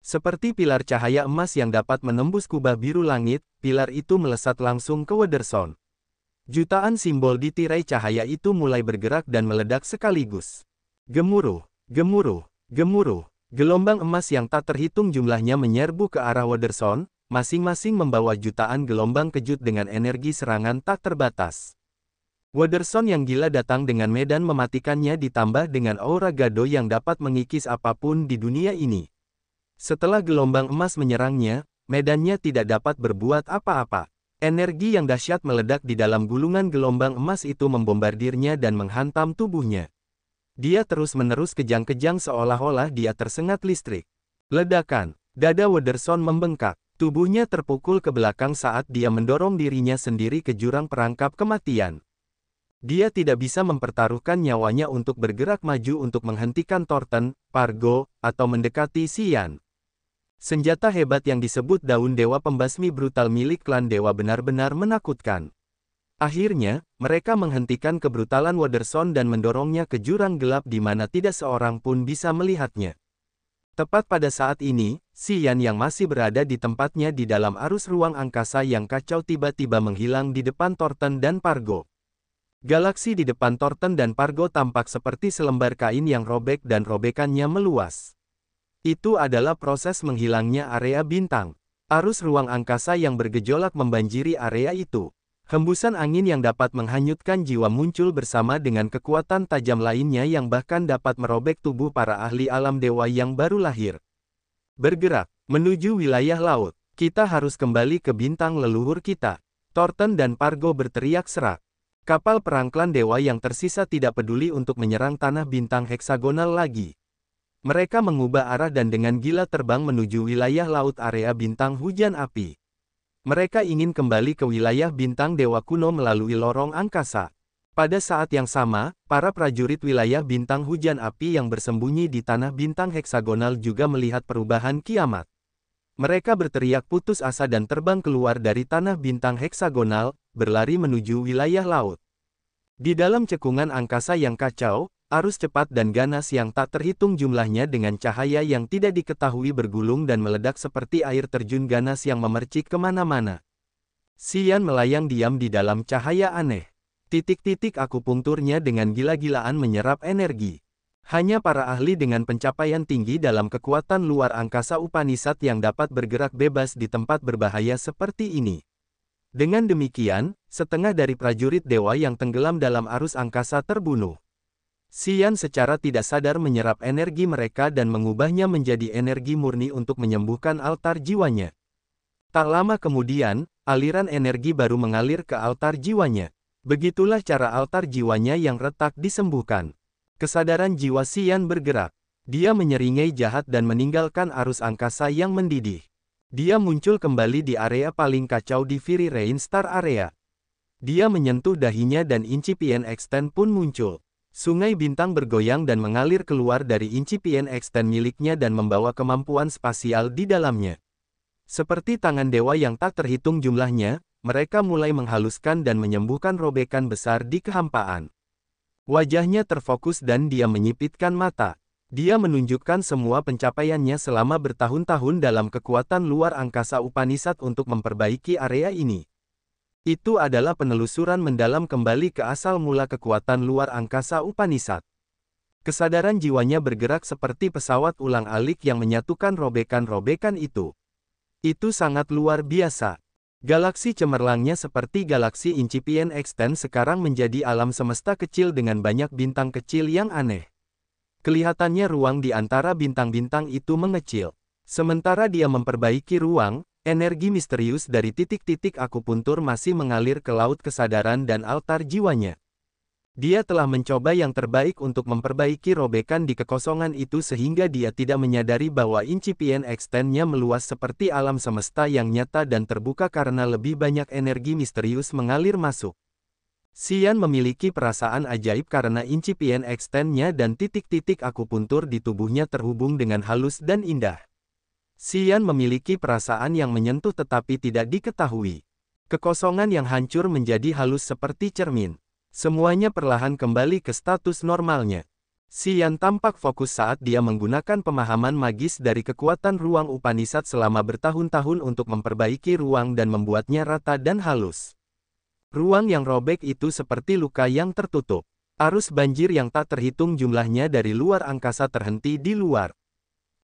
Seperti pilar cahaya emas yang dapat menembus kubah biru langit, pilar itu melesat langsung ke Wonderson. Jutaan simbol di tirai cahaya itu mulai bergerak dan meledak sekaligus. Gemuruh, gemuruh, gemuruh. Gelombang emas yang tak terhitung jumlahnya menyerbu ke arah Wonderson, masing-masing membawa jutaan gelombang kejut dengan energi serangan tak terbatas. Wonderson yang gila datang dengan medan mematikannya ditambah dengan aura Gado yang dapat mengikis apapun di dunia ini. Setelah gelombang emas menyerangnya, medannya tidak dapat berbuat apa-apa. Energi yang dahsyat meledak di dalam gulungan gelombang emas itu membombardirnya dan menghantam tubuhnya. Dia terus-menerus kejang-kejang seolah-olah dia tersengat listrik. Ledakan, dada Wonderson membengkak. Tubuhnya terpukul ke belakang saat dia mendorong dirinya sendiri ke jurang perangkap kematian. Dia tidak bisa mempertaruhkan nyawanya untuk bergerak maju untuk menghentikan Thornton, Pargo, atau mendekati Xian. Senjata hebat yang disebut daun dewa pembasmi brutal milik klan dewa benar-benar menakutkan. Akhirnya, mereka menghentikan kebrutalan Waterson dan mendorongnya ke jurang gelap di mana tidak seorang pun bisa melihatnya. Tepat pada saat ini, Xian yang masih berada di tempatnya di dalam arus ruang angkasa yang kacau tiba-tiba menghilang di depan Thornton dan Pargo. Galaksi di depan Thornton dan Pargo tampak seperti selembar kain yang robek dan robekannya meluas. Itu adalah proses menghilangnya area bintang. Arus ruang angkasa yang bergejolak membanjiri area itu. Hembusan angin yang dapat menghanyutkan jiwa muncul bersama dengan kekuatan tajam lainnya yang bahkan dapat merobek tubuh para ahli alam dewa yang baru lahir. Bergerak menuju wilayah laut. Kita harus kembali ke bintang leluhur kita. Thornton dan Pargo berteriak serak. Kapal perang klan dewa yang tersisa tidak peduli untuk menyerang tanah bintang heksagonal lagi. Mereka mengubah arah dan dengan gila terbang menuju wilayah laut area bintang hujan api. Mereka ingin kembali ke wilayah bintang dewa kuno melalui lorong angkasa. Pada saat yang sama, para prajurit wilayah bintang hujan api yang bersembunyi di tanah bintang heksagonal juga melihat perubahan kiamat. Mereka berteriak putus asa dan terbang keluar dari tanah bintang heksagonal, berlari menuju wilayah laut. Di dalam cekungan angkasa yang kacau, arus cepat dan ganas yang tak terhitung jumlahnya dengan cahaya yang tidak diketahui bergulung dan meledak seperti air terjun ganas yang memercik kemana-mana. Xian melayang diam di dalam cahaya aneh. Titik-titik akupunkturnya dengan gila-gilaan menyerap energi. Hanya para ahli dengan pencapaian tinggi dalam kekuatan luar angkasa Upanishad yang dapat bergerak bebas di tempat berbahaya seperti ini. Dengan demikian, setengah dari prajurit dewa yang tenggelam dalam arus angkasa terbunuh. Xian secara tidak sadar menyerap energi mereka dan mengubahnya menjadi energi murni untuk menyembuhkan altar jiwanya. Tak lama kemudian, aliran energi baru mengalir ke altar jiwanya. Begitulah cara altar jiwanya yang retak disembuhkan. Kesadaran jiwa Xian bergerak. Dia menyeringai jahat dan meninggalkan arus angkasa yang mendidih. Dia muncul kembali di area paling kacau di Fiery Rain Star Area. Dia menyentuh dahinya dan incipient extend pun muncul. Sungai bintang bergoyang dan mengalir keluar dari incipient extend miliknya dan membawa kemampuan spasial di dalamnya. Seperti tangan dewa yang tak terhitung jumlahnya, mereka mulai menghaluskan dan menyembuhkan robekan besar di kehampaan. Wajahnya terfokus dan dia menyipitkan mata. Dia menunjukkan semua pencapaiannya selama bertahun-tahun dalam kekuatan luar angkasa Upanishad untuk memperbaiki area ini. Itu adalah penelusuran mendalam kembali ke asal mula kekuatan luar angkasa Upanishad. Kesadaran jiwanya bergerak seperti pesawat ulang-alik yang menyatukan robekan-robekan itu. Itu sangat luar biasa. Galaksi cemerlangnya seperti galaksi incipient extend sekarang menjadi alam semesta kecil dengan banyak bintang kecil yang aneh. Kelihatannya ruang di antara bintang-bintang itu mengecil. Sementara dia memperbaiki ruang, energi misterius dari titik-titik akupuntur masih mengalir ke laut kesadaran dan altar jiwanya. Dia telah mencoba yang terbaik untuk memperbaiki robekan di kekosongan itu sehingga dia tidak menyadari bahwa incipient extend-nya meluas seperti alam semesta yang nyata dan terbuka karena lebih banyak energi misterius mengalir masuk. Xian memiliki perasaan ajaib karena incipient extend-nya dan titik-titik akupuntur di tubuhnya terhubung dengan halus dan indah. Xian memiliki perasaan yang menyentuh tetapi tidak diketahui. Kekosongan yang hancur menjadi halus seperti cermin. Semuanya perlahan kembali ke status normalnya. Xian tampak fokus saat dia menggunakan pemahaman magis dari kekuatan ruang Upanishad selama bertahun-tahun untuk memperbaiki ruang dan membuatnya rata dan halus. Ruang yang robek itu seperti luka yang tertutup. Arus banjir yang tak terhitung jumlahnya dari luar angkasa terhenti di luar.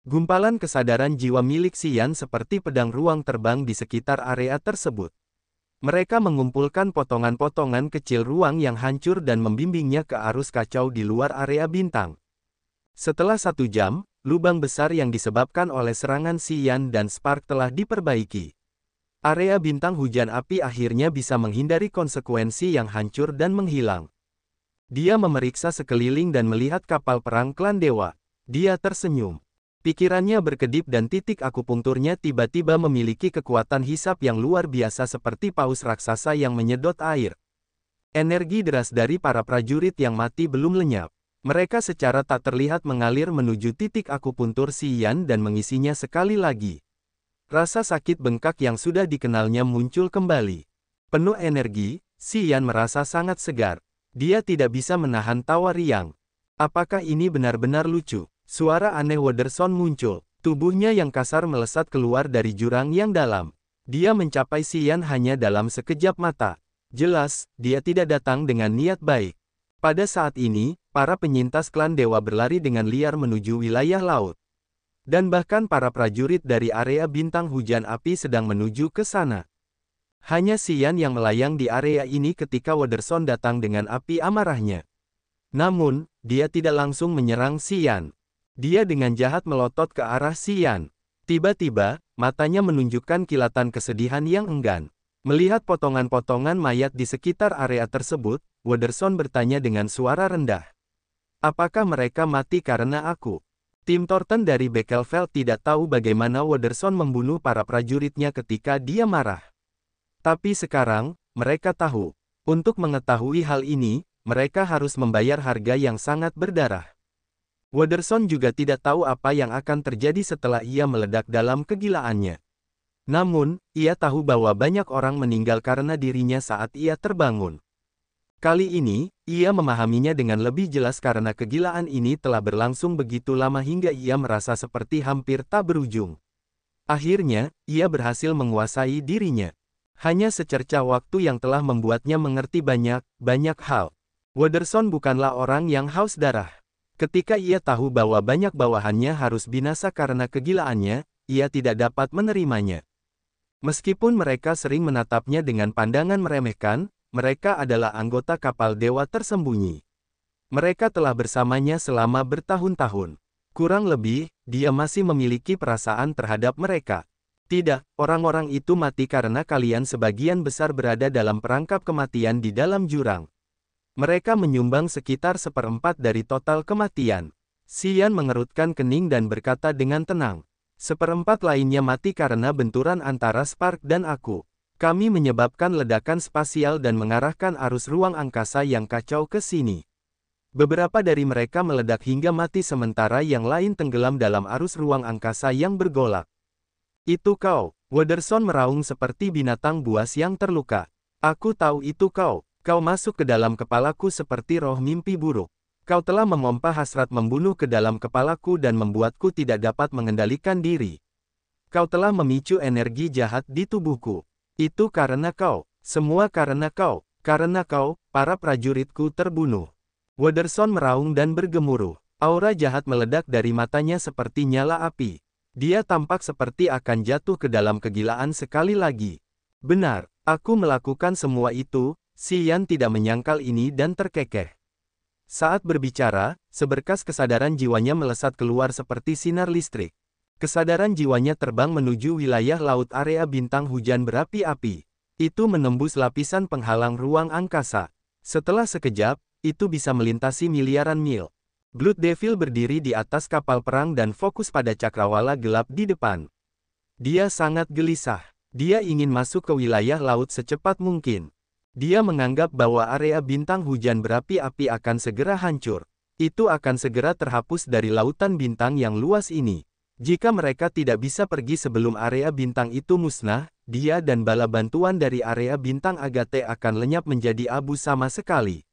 Gumpalan kesadaran jiwa milik Xian seperti pedang ruang terbang di sekitar area tersebut. Mereka mengumpulkan potongan-potongan kecil ruang yang hancur dan membimbingnya ke arus kacau di luar area bintang. Setelah 1 jam, lubang besar yang disebabkan oleh serangan Xian dan Spark telah diperbaiki. Area bintang hujan api akhirnya bisa menghindari konsekuensi yang hancur dan menghilang. Dia memeriksa sekeliling dan melihat kapal perang klan dewa. Dia tersenyum. Pikirannya berkedip dan titik akupunkturnya tiba-tiba memiliki kekuatan hisap yang luar biasa seperti paus raksasa yang menyedot air. Energi deras dari para prajurit yang mati belum lenyap. Mereka secara tak terlihat mengalir menuju titik akupuntur Si Yan dan mengisinya sekali lagi. Rasa sakit bengkak yang sudah dikenalnya muncul kembali. Penuh energi, Si Yan merasa sangat segar. Dia tidak bisa menahan tawa riang. Apakah ini benar-benar lucu? Suara aneh Wonderson muncul. Tubuhnya yang kasar melesat keluar dari jurang yang dalam. Dia mencapai Si Yan hanya dalam sekejap mata. Jelas, dia tidak datang dengan niat baik. Pada saat ini, para penyintas klan dewa berlari dengan liar menuju wilayah laut. Dan bahkan para prajurit dari area bintang hujan api sedang menuju ke sana. Hanya Si Yan yang melayang di area ini ketika Wonderson datang dengan api amarahnya. Namun, dia tidak langsung menyerang Si Yan. Dia dengan jahat melotot ke arah Si Yan. Tiba-tiba, matanya menunjukkan kilatan kesedihan yang enggan. Melihat potongan-potongan mayat di sekitar area tersebut, Wonderson bertanya dengan suara rendah. Apakah mereka mati karena aku? Tim Thornton dari Beckelfeld tidak tahu bagaimana Wonderson membunuh para prajuritnya ketika dia marah. Tapi sekarang, mereka tahu. Untuk mengetahui hal ini, mereka harus membayar harga yang sangat berdarah. Wonderson juga tidak tahu apa yang akan terjadi setelah ia meledak dalam kegilaannya. Namun, ia tahu bahwa banyak orang meninggal karena dirinya saat ia terbangun. Kali ini, ia memahaminya dengan lebih jelas karena kegilaan ini telah berlangsung begitu lama hingga ia merasa seperti hampir tak berujung. Akhirnya, ia berhasil menguasai dirinya. Hanya secerca waktu yang telah membuatnya mengerti banyak hal. Wonderson bukanlah orang yang haus darah. Ketika ia tahu bahwa banyak bawahannya harus binasa karena kegilaannya, ia tidak dapat menerimanya. Meskipun mereka sering menatapnya dengan pandangan meremehkan, mereka adalah anggota kapal dewa tersembunyi. Mereka telah bersamanya selama bertahun-tahun. Kurang lebih, dia masih memiliki perasaan terhadap mereka. Tidak, orang-orang itu mati karena kalian sebagian besar berada dalam perangkap kematian di dalam jurang. Mereka menyumbang sekitar 1/4 dari total kematian. Si Yan mengerutkan kening dan berkata dengan tenang. 1/4 lainnya mati karena benturan antara Spark dan aku. Kami menyebabkan ledakan spasial dan mengarahkan arus ruang angkasa yang kacau ke sini. Beberapa dari mereka meledak hingga mati sementara yang lain tenggelam dalam arus ruang angkasa yang bergolak. Itu kau, Wonderson meraung seperti binatang buas yang terluka. Aku tahu itu kau. Kau masuk ke dalam kepalaku seperti roh mimpi buruk. Kau telah memompa hasrat membunuh ke dalam kepalaku dan membuatku tidak dapat mengendalikan diri. Kau telah memicu energi jahat di tubuhku. Itu karena kau. Semua karena kau. Karena kau, para prajuritku terbunuh. Wonderson meraung dan bergemuruh. Aura jahat meledak dari matanya seperti nyala api. Dia tampak seperti akan jatuh ke dalam kegilaan sekali lagi. Benar, aku melakukan semua itu. Si Yan tidak menyangkal ini dan terkekeh. Saat berbicara, seberkas kesadaran jiwanya melesat keluar seperti sinar listrik. Kesadaran jiwanya terbang menuju wilayah laut area bintang hujan berapi-api. Itu menembus lapisan penghalang ruang angkasa. Setelah sekejap, itu bisa melintasi miliaran mil. Blood Devil berdiri di atas kapal perang dan fokus pada cakrawala gelap di depan. Dia sangat gelisah. Dia ingin masuk ke wilayah laut secepat mungkin. Dia menganggap bahwa area bintang hujan berapi-api akan segera hancur. Itu akan segera terhapus dari lautan bintang yang luas ini. Jika mereka tidak bisa pergi sebelum area bintang itu musnah, dia dan bala bantuan dari area bintang Agate akan lenyap menjadi abu sama sekali.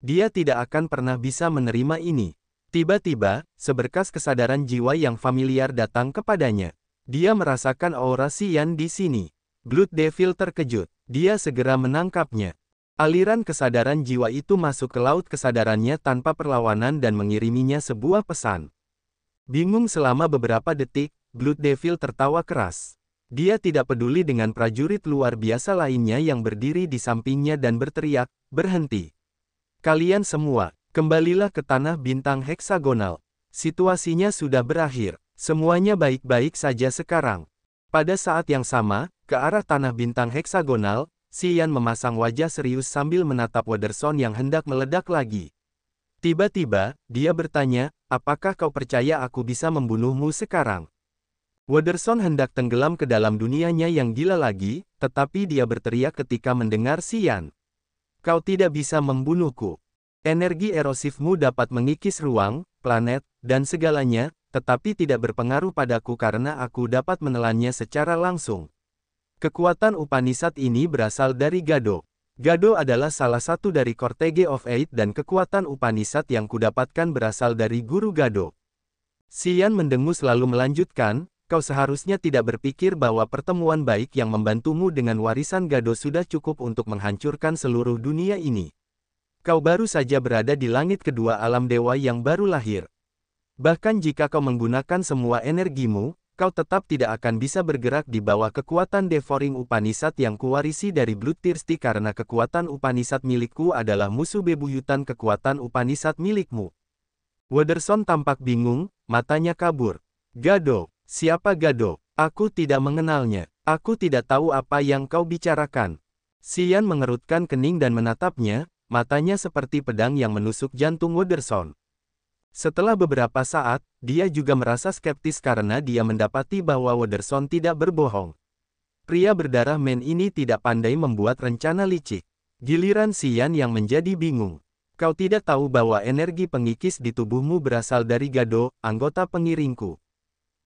Dia tidak akan pernah bisa menerima ini. Tiba-tiba, seberkas kesadaran jiwa yang familiar datang kepadanya. Dia merasakan aura Si Yan di sini. Blood Devil terkejut. Dia segera menangkapnya. Aliran kesadaran jiwa itu masuk ke laut kesadarannya tanpa perlawanan dan mengiriminya sebuah pesan. Bingung selama beberapa detik, Blood Devil tertawa keras. Dia tidak peduli dengan prajurit luar biasa lainnya yang berdiri di sampingnya dan berteriak, "Berhenti! Kalian semua, kembalilah ke tanah bintang heksagonal. Situasinya sudah berakhir. Semuanya baik-baik saja sekarang." Pada saat yang sama, ke arah tanah bintang heksagonal, Si Yan memasang wajah serius sambil menatap Wonderson yang hendak meledak lagi. Tiba-tiba, dia bertanya, "Apakah kau percaya aku bisa membunuhmu sekarang?" Wonderson hendak tenggelam ke dalam dunianya yang gila lagi, tetapi dia berteriak ketika mendengar Si Yan. Kau tidak bisa membunuhku. Energi erosifmu dapat mengikis ruang, planet, dan segalanya, tetapi tidak berpengaruh padaku karena aku dapat menelannya secara langsung. Kekuatan Upanishad ini berasal dari Gado. Gado adalah salah satu dari Cortege of Eight dan kekuatan Upanishad yang kudapatkan berasal dari Guru Gado. Xian mendengus lalu melanjutkan, kau seharusnya tidak berpikir bahwa pertemuan baik yang membantumu dengan warisan Gado sudah cukup untuk menghancurkan seluruh dunia ini. Kau baru saja berada di langit kedua alam dewa yang baru lahir. Bahkan jika kau menggunakan semua energimu, kau tetap tidak akan bisa bergerak di bawah kekuatan Devouring Upanishad yang kuwarisi dari Bloodthirsty karena kekuatan Upanishad milikku adalah musuh bebuyutan kekuatan Upanishad milikmu. Watterson tampak bingung, matanya kabur. Gado, siapa Gado? Aku tidak mengenalnya. Aku tidak tahu apa yang kau bicarakan. Xian mengerutkan kening dan menatapnya, matanya seperti pedang yang menusuk jantung Watterson. Setelah beberapa saat, dia juga merasa skeptis karena dia mendapati bahwa Watterson tidak berbohong. Pria berdarah Men ini tidak pandai membuat rencana licik. Giliran Xian yang menjadi bingung. Kau tidak tahu bahwa energi pengikis di tubuhmu berasal dari Gado, anggota pengiringku.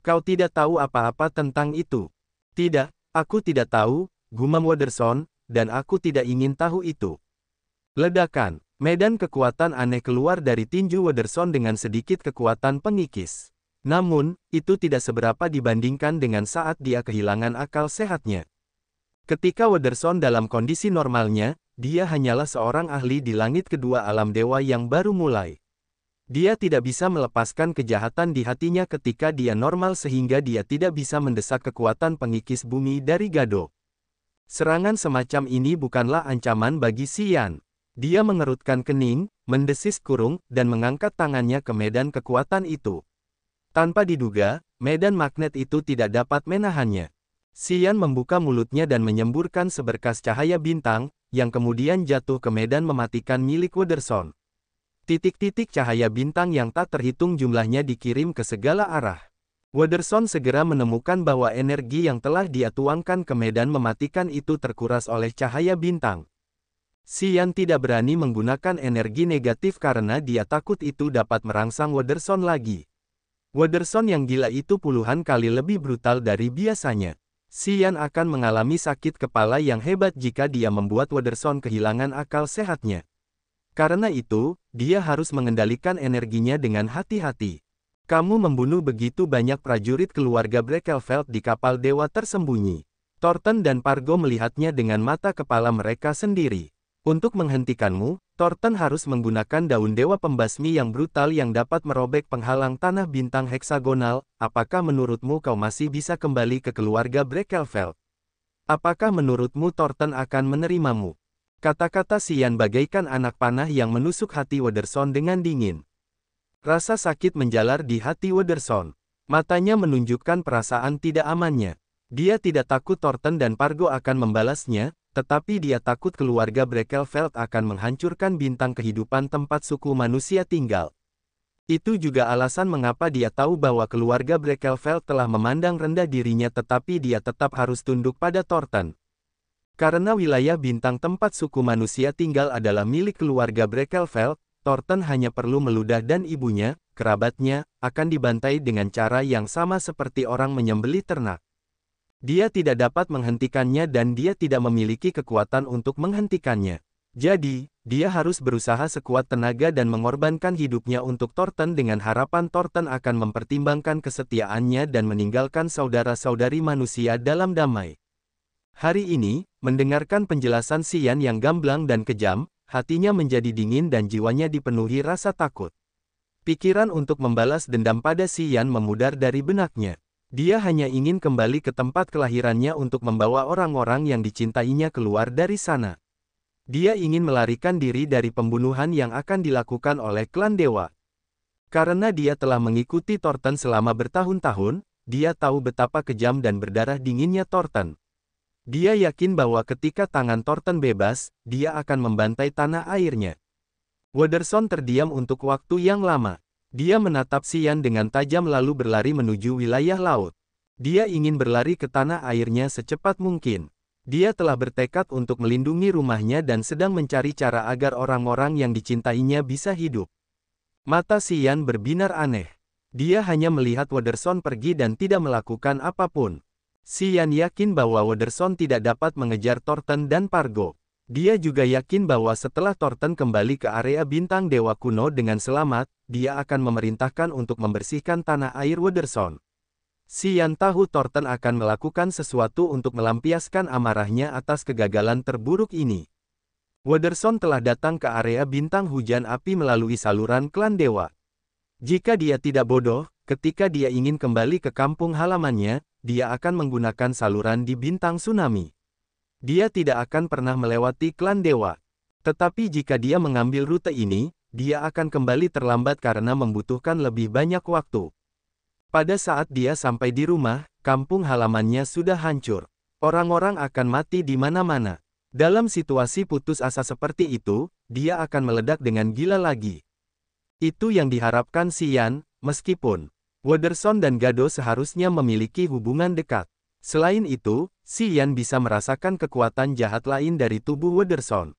Kau tidak tahu apa-apa tentang itu. Tidak, aku tidak tahu, gumam Watterson, dan aku tidak ingin tahu itu. Ledakan, medan kekuatan aneh keluar dari tinju Watterson dengan sedikit kekuatan pengikis. Namun, itu tidak seberapa dibandingkan dengan saat dia kehilangan akal sehatnya. Ketika Watterson dalam kondisi normalnya, dia hanyalah seorang ahli di langit kedua alam dewa yang baru mulai. Dia tidak bisa melepaskan kejahatan di hatinya ketika dia normal sehingga dia tidak bisa mendesak kekuatan pengikis bumi dari Gado. Serangan semacam ini bukanlah ancaman bagi Xian. Dia mengerutkan kening, mendesis kurung, dan mengangkat tangannya ke medan kekuatan itu. Tanpa diduga, medan magnet itu tidak dapat menahannya. Xian membuka mulutnya dan menyemburkan seberkas cahaya bintang, yang kemudian jatuh ke medan mematikan milik Watterson. Titik-titik cahaya bintang yang tak terhitung jumlahnya dikirim ke segala arah. Watterson segera menemukan bahwa energi yang telah dia tuangkan ke medan mematikan itu terkuras oleh cahaya bintang. Xian tidak berani menggunakan energi negatif karena dia takut itu dapat merangsang Watterson lagi. Watterson yang gila itu puluhan kali lebih brutal dari biasanya. Xian akan mengalami sakit kepala yang hebat jika dia membuat Watterson kehilangan akal sehatnya. Karena itu, dia harus mengendalikan energinya dengan hati-hati. Kamu membunuh begitu banyak prajurit keluarga Breckelfeld di kapal dewa tersembunyi. Thornton dan Pargo melihatnya dengan mata kepala mereka sendiri. Untuk menghentikanmu, Thornton harus menggunakan daun dewa pembasmi yang brutal yang dapat merobek penghalang tanah bintang heksagonal. Apakah menurutmu kau masih bisa kembali ke keluarga Breckelfeld? Apakah menurutmu Thornton akan menerimamu? Kata-kata Xian bagaikan anak panah yang menusuk hati Watterson dengan dingin. Rasa sakit menjalar di hati Watterson. Matanya menunjukkan perasaan tidak amannya. Dia tidak takut Thornton dan Pargo akan membalasnya, tetapi dia takut keluarga Breckelfeld akan menghancurkan bintang kehidupan tempat suku manusia tinggal. Itu juga alasan mengapa dia tahu bahwa keluarga Breckelfeld telah memandang rendah dirinya tetapi dia tetap harus tunduk pada Thornton. Karena wilayah bintang tempat suku manusia tinggal adalah milik keluarga Breckelfeld, Thornton hanya perlu meludah dan ibunya, kerabatnya, akan dibantai dengan cara yang sama seperti orang menyembelih ternak. Dia tidak dapat menghentikannya dan dia tidak memiliki kekuatan untuk menghentikannya. Jadi, dia harus berusaha sekuat tenaga dan mengorbankan hidupnya untuk Thornton dengan harapan Thornton akan mempertimbangkan kesetiaannya dan meninggalkan saudara-saudari manusia dalam damai. Hari ini, mendengarkan penjelasan Xian yang gamblang dan kejam, hatinya menjadi dingin dan jiwanya dipenuhi rasa takut. Pikiran untuk membalas dendam pada Xian memudar dari benaknya. Dia hanya ingin kembali ke tempat kelahirannya untuk membawa orang-orang yang dicintainya keluar dari sana. Dia ingin melarikan diri dari pembunuhan yang akan dilakukan oleh klan dewa. Karena dia telah mengikuti Thornton selama bertahun-tahun, dia tahu betapa kejam dan berdarah dinginnya Thornton. Dia yakin bahwa ketika tangan Thornton bebas, dia akan membantai tanah airnya. Watterson terdiam untuk waktu yang lama. Dia menatap Xian dengan tajam lalu berlari menuju wilayah laut. Dia ingin berlari ke tanah airnya secepat mungkin. Dia telah bertekad untuk melindungi rumahnya dan sedang mencari cara agar orang-orang yang dicintainya bisa hidup. Mata Xian berbinar aneh. Dia hanya melihat Wonderson pergi dan tidak melakukan apapun. Xian yakin bahwa Wonderson tidak dapat mengejar Thornton dan Pargo. Dia juga yakin bahwa setelah Thornton kembali ke area bintang dewa kuno dengan selamat, dia akan memerintahkan untuk membersihkan tanah air Wonderson. Xian tahu Thornton akan melakukan sesuatu untuk melampiaskan amarahnya atas kegagalan terburuk ini. Wonderson telah datang ke area bintang hujan api melalui saluran klan dewa. Jika dia tidak bodoh, ketika dia ingin kembali ke kampung halamannya, dia akan menggunakan saluran di bintang tsunami. Dia tidak akan pernah melewati klan dewa. Tetapi jika dia mengambil rute ini, dia akan kembali terlambat karena membutuhkan lebih banyak waktu. Pada saat dia sampai di rumah, kampung halamannya sudah hancur. Orang-orang akan mati di mana-mana. Dalam situasi putus asa seperti itu, dia akan meledak dengan gila lagi. Itu yang diharapkan Xian, meskipun Wonderson dan Gado seharusnya memiliki hubungan dekat. Selain itu, Xian bisa merasakan kekuatan jahat lain dari tubuh Wonderson.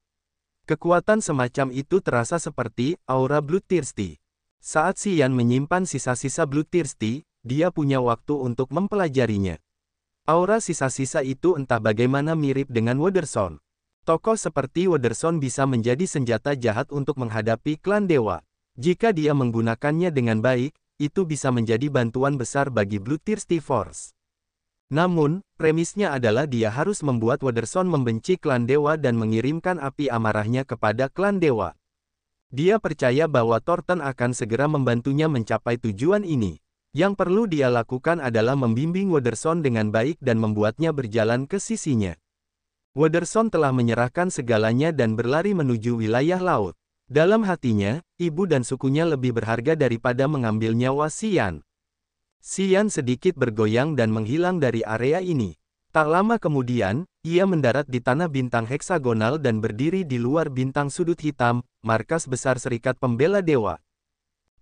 Kekuatan semacam itu terasa seperti aura Bloodthirsty. Saat Xian menyimpan sisa-sisa Bloodthirsty, dia punya waktu untuk mempelajarinya. Aura sisa-sisa itu entah bagaimana mirip dengan Wonderson. Tokoh seperti Wonderson bisa menjadi senjata jahat untuk menghadapi klan dewa. Jika dia menggunakannya dengan baik, itu bisa menjadi bantuan besar bagi Bloodthirsty Force. Namun, premisnya adalah dia harus membuat Wonderson membenci klan dewa dan mengirimkan api amarahnya kepada klan dewa. Dia percaya bahwa Thornton akan segera membantunya mencapai tujuan ini. Yang perlu dia lakukan adalah membimbing Wonderson dengan baik dan membuatnya berjalan ke sisinya. Wonderson telah menyerahkan segalanya dan berlari menuju wilayah laut. Dalam hatinya, ibu dan sukunya lebih berharga daripada mengambil nyawa Xian. Xian sedikit bergoyang dan menghilang dari area ini. Tak lama kemudian, ia mendarat di tanah bintang heksagonal dan berdiri di luar bintang sudut hitam, markas besar Serikat Pembela Dewa.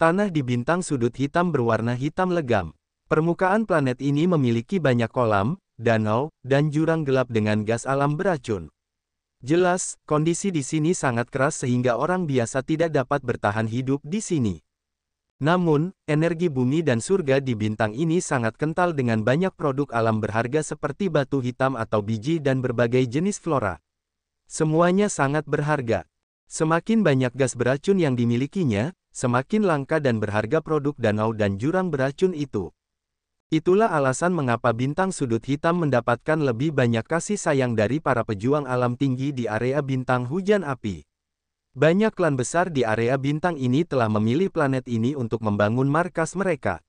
Tanah di bintang sudut hitam berwarna hitam legam. Permukaan planet ini memiliki banyak kolam, danau, dan jurang gelap dengan gas alam beracun. Jelas, kondisi di sini sangat keras sehingga orang biasa tidak dapat bertahan hidup di sini. Namun, energi bumi dan surga di bintang ini sangat kental dengan banyak produk alam berharga seperti batu hitam atau biji dan berbagai jenis flora. Semuanya sangat berharga. Semakin banyak gas beracun yang dimilikinya, semakin langka dan berharga produk danau dan jurang beracun itu. Itulah alasan mengapa bintang sudut hitam mendapatkan lebih banyak kasih sayang dari para pejuang alam tinggi di area bintang hujan api. Banyak klan besar di area bintang ini telah memilih planet ini untuk membangun markas mereka.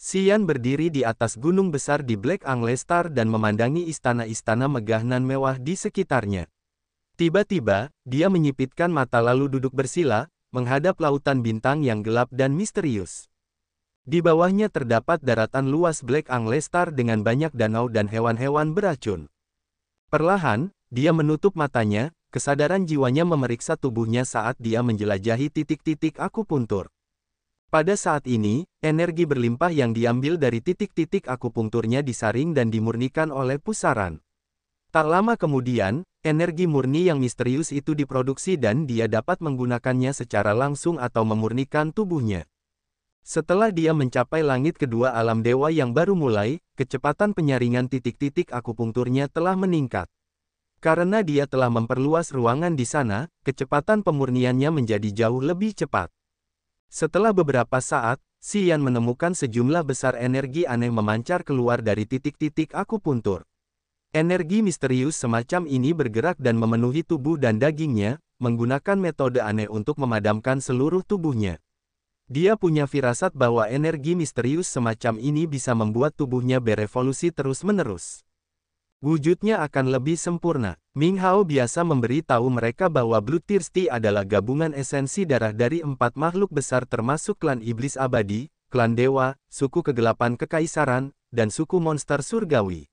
Xian berdiri di atas gunung besar di Black Angle Star dan memandangi istana-istana megah nan mewah di sekitarnya. Tiba-tiba, dia menyipitkan mata lalu duduk bersila, menghadap lautan bintang yang gelap dan misterius. Di bawahnya terdapat daratan luas Black Angle Star dengan banyak danau dan hewan-hewan beracun. Perlahan, dia menutup matanya. Kesadaran jiwanya memeriksa tubuhnya saat dia menjelajahi titik-titik akupuntur. Pada saat ini, energi berlimpah yang diambil dari titik-titik akupunkturnya disaring dan dimurnikan oleh pusaran. Tak lama kemudian, energi murni yang misterius itu diproduksi dan dia dapat menggunakannya secara langsung atau memurnikan tubuhnya. Setelah dia mencapai langit kedua alam dewa yang baru mulai, kecepatan penyaringan titik-titik akupunkturnya telah meningkat. Karena dia telah memperluas ruangan di sana, kecepatan pemurniannya menjadi jauh lebih cepat. Setelah beberapa saat, Xian menemukan sejumlah besar energi aneh memancar keluar dari titik-titik akupuntur. Energi misterius semacam ini bergerak dan memenuhi tubuh dan dagingnya, menggunakan metode aneh untuk memadamkan seluruh tubuhnya. Dia punya firasat bahwa energi misterius semacam ini bisa membuat tubuhnya berevolusi terus-menerus. Wujudnya akan lebih sempurna. Ming Hao biasa memberi tahu mereka bahwa Bloodthirsty adalah gabungan esensi darah dari 4 makhluk besar termasuk klan iblis abadi, klan dewa, suku kegelapan kekaisaran, dan suku monster surgawi.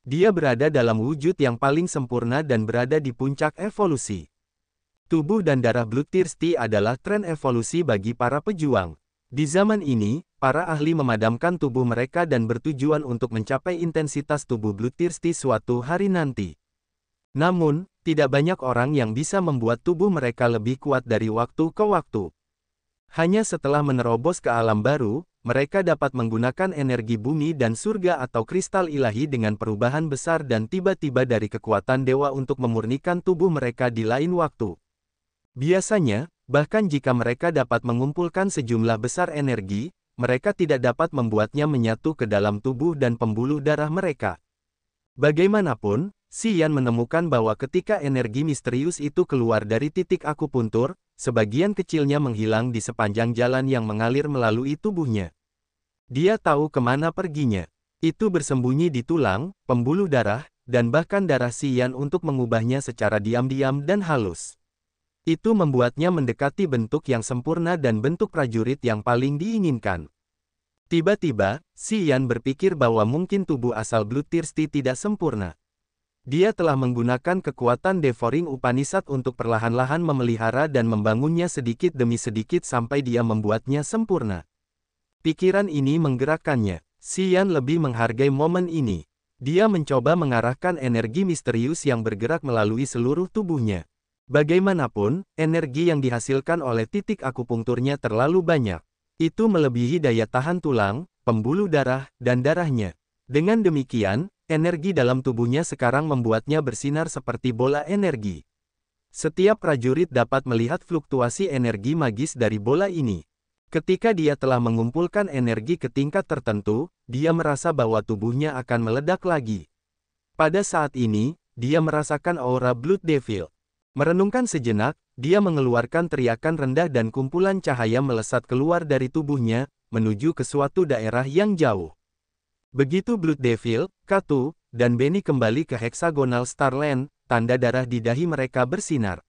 Dia berada dalam wujud yang paling sempurna dan berada di puncak evolusi. Tubuh dan darah Bloodthirsty adalah tren evolusi bagi para pejuang. Di zaman ini, para ahli memadamkan tubuh mereka dan bertujuan untuk mencapai intensitas tubuh Bloodthirsty suatu hari nanti. Namun, tidak banyak orang yang bisa membuat tubuh mereka lebih kuat dari waktu ke waktu. Hanya setelah menerobos ke alam baru, mereka dapat menggunakan energi bumi dan surga atau kristal ilahi dengan perubahan besar dan tiba-tiba dari kekuatan dewa untuk memurnikan tubuh mereka di lain waktu. Biasanya, bahkan jika mereka dapat mengumpulkan sejumlah besar energi, mereka tidak dapat membuatnya menyatu ke dalam tubuh dan pembuluh darah mereka. Bagaimanapun, Xian menemukan bahwa ketika energi misterius itu keluar dari titik akupuntur, sebagian kecilnya menghilang di sepanjang jalan yang mengalir melalui tubuhnya. Dia tahu kemana perginya. Itu bersembunyi di tulang, pembuluh darah, dan bahkan darah Xian untuk mengubahnya secara diam-diam dan halus. Itu membuatnya mendekati bentuk yang sempurna dan bentuk prajurit yang paling diinginkan. Tiba-tiba, Xian berpikir bahwa mungkin tubuh asal Bloodthirsty tidak sempurna. Dia telah menggunakan kekuatan Devouring Upanishad untuk perlahan-lahan memelihara dan membangunnya sedikit demi sedikit sampai dia membuatnya sempurna. Pikiran ini menggerakkannya. Xian lebih menghargai momen ini. Dia mencoba mengarahkan energi misterius yang bergerak melalui seluruh tubuhnya. Bagaimanapun, energi yang dihasilkan oleh titik akupunkturnya terlalu banyak. Itu melebihi daya tahan tulang, pembuluh darah, dan darahnya. Dengan demikian, energi dalam tubuhnya sekarang membuatnya bersinar seperti bola energi. Setiap prajurit dapat melihat fluktuasi energi magis dari bola ini. Ketika dia telah mengumpulkan energi ke tingkat tertentu, dia merasa bahwa tubuhnya akan meledak lagi. Pada saat ini, dia merasakan aura Blood Devil. Merenungkan sejenak, dia mengeluarkan teriakan rendah dan kumpulan cahaya melesat keluar dari tubuhnya, menuju ke suatu daerah yang jauh. Begitu Blood Devil, Katu, dan Benny kembali ke Hexagonal Starland, tanda darah di dahi mereka bersinar.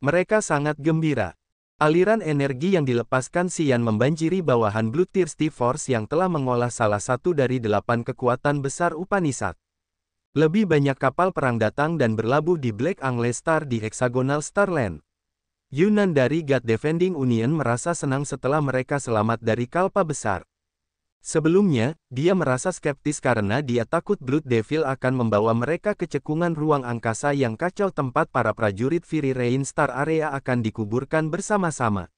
Mereka sangat gembira. Aliran energi yang dilepaskan Xian membanjiri bawahan Bloodthirsty Force yang telah mengolah salah satu dari 8 kekuatan besar Upanishad. Lebih banyak kapal perang datang dan berlabuh di Black Angle Star di Hexagonal Starland. Yunnan dari God Defending Union merasa senang setelah mereka selamat dari kalpa besar. Sebelumnya, dia merasa skeptis karena dia takut Blood Devil akan membawa mereka ke cekungan ruang angkasa yang kacau tempat para prajurit Fury Rain Star Area akan dikuburkan bersama-sama.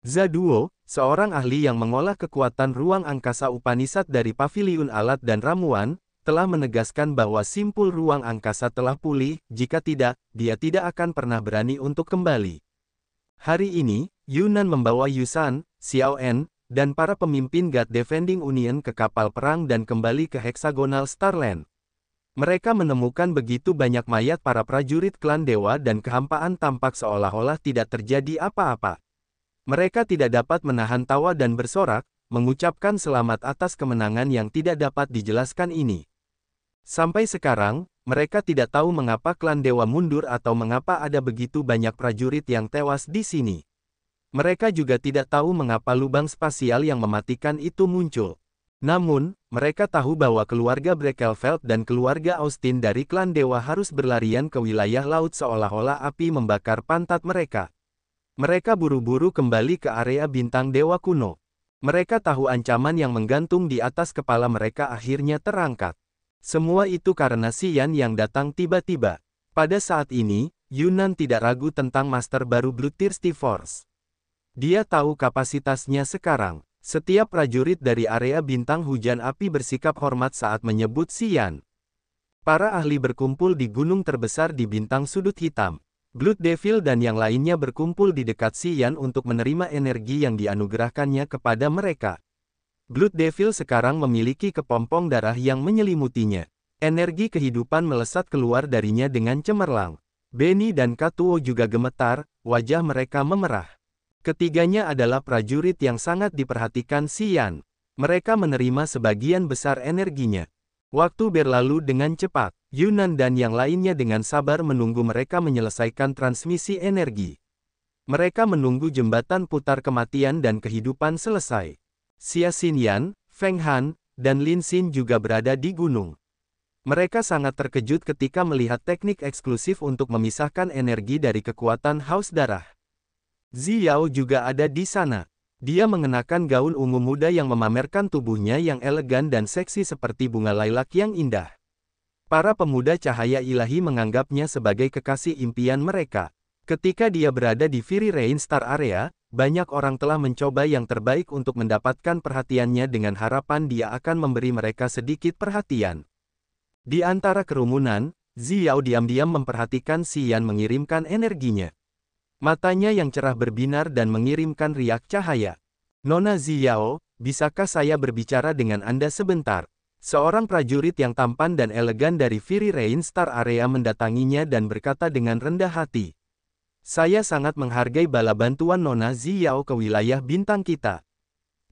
Zaduo, seorang ahli yang mengolah kekuatan ruang angkasa Upanishad dari Paviliun Alat dan Ramuan, telah menegaskan bahwa simpul ruang angkasa telah pulih, jika tidak, dia tidak akan pernah berani untuk kembali. Hari ini, Yunnan membawa Yusan, Xiaoen, dan para pemimpin God Defending Union ke kapal perang dan kembali ke Hexagonal Starland. Mereka menemukan begitu banyak mayat para prajurit klan dewa dan kehampaan tampak seolah-olah tidak terjadi apa-apa. Mereka tidak dapat menahan tawa dan bersorak, mengucapkan selamat atas kemenangan yang tidak dapat dijelaskan ini. Sampai sekarang, mereka tidak tahu mengapa klan dewa mundur atau mengapa ada begitu banyak prajurit yang tewas di sini. Mereka juga tidak tahu mengapa lubang spasial yang mematikan itu muncul. Namun, mereka tahu bahwa keluarga Breckelfeld dan keluarga Austin dari klan dewa harus berlarian ke wilayah laut seolah-olah api membakar pantat mereka. Mereka buru-buru kembali ke area bintang dewa kuno. Mereka tahu ancaman yang menggantung di atas kepala mereka akhirnya terangkat. Semua itu karena Xian yang datang tiba-tiba. Pada saat ini, Yunnan tidak ragu tentang master baru Bloodthirsty Force. Dia tahu kapasitasnya sekarang. Setiap prajurit dari area bintang hujan api bersikap hormat saat menyebut Xian. Para ahli berkumpul di gunung terbesar di bintang sudut hitam. Blood Devil dan yang lainnya berkumpul di dekat Xian untuk menerima energi yang dianugerahkannya kepada mereka. Blood Devil sekarang memiliki kepompong darah yang menyelimutinya. Energi kehidupan melesat keluar darinya dengan cemerlang. Benny dan Katuo juga gemetar, wajah mereka memerah. Ketiganya adalah prajurit yang sangat diperhatikan Xian. Mereka menerima sebagian besar energinya. Waktu berlalu dengan cepat. Yunnan dan yang lainnya dengan sabar menunggu mereka menyelesaikan transmisi energi. Mereka menunggu jembatan putar kematian dan kehidupan selesai. Xia Xinyan, Feng Han, dan Lin Xin juga berada di gunung. Mereka sangat terkejut ketika melihat teknik eksklusif untuk memisahkan energi dari kekuatan haus darah. Ziyao juga ada di sana. Dia mengenakan gaun ungu muda yang memamerkan tubuhnya yang elegan dan seksi seperti bunga lilac yang indah. Para pemuda cahaya ilahi menganggapnya sebagai kekasih impian mereka. Ketika dia berada di Fiery Rain Star Area, banyak orang telah mencoba yang terbaik untuk mendapatkan perhatiannya dengan harapan dia akan memberi mereka sedikit perhatian. Di antara kerumunan, Xiao diam-diam memperhatikan Xian mengirimkan energinya. Matanya yang cerah berbinar dan mengirimkan riak cahaya. Nona Xiao, bisakah saya berbicara dengan Anda sebentar? Seorang prajurit yang tampan dan elegan dari Fiery Rain Star Area mendatanginya dan berkata dengan rendah hati. Saya sangat menghargai bala bantuan Nona Xiao ke wilayah bintang kita.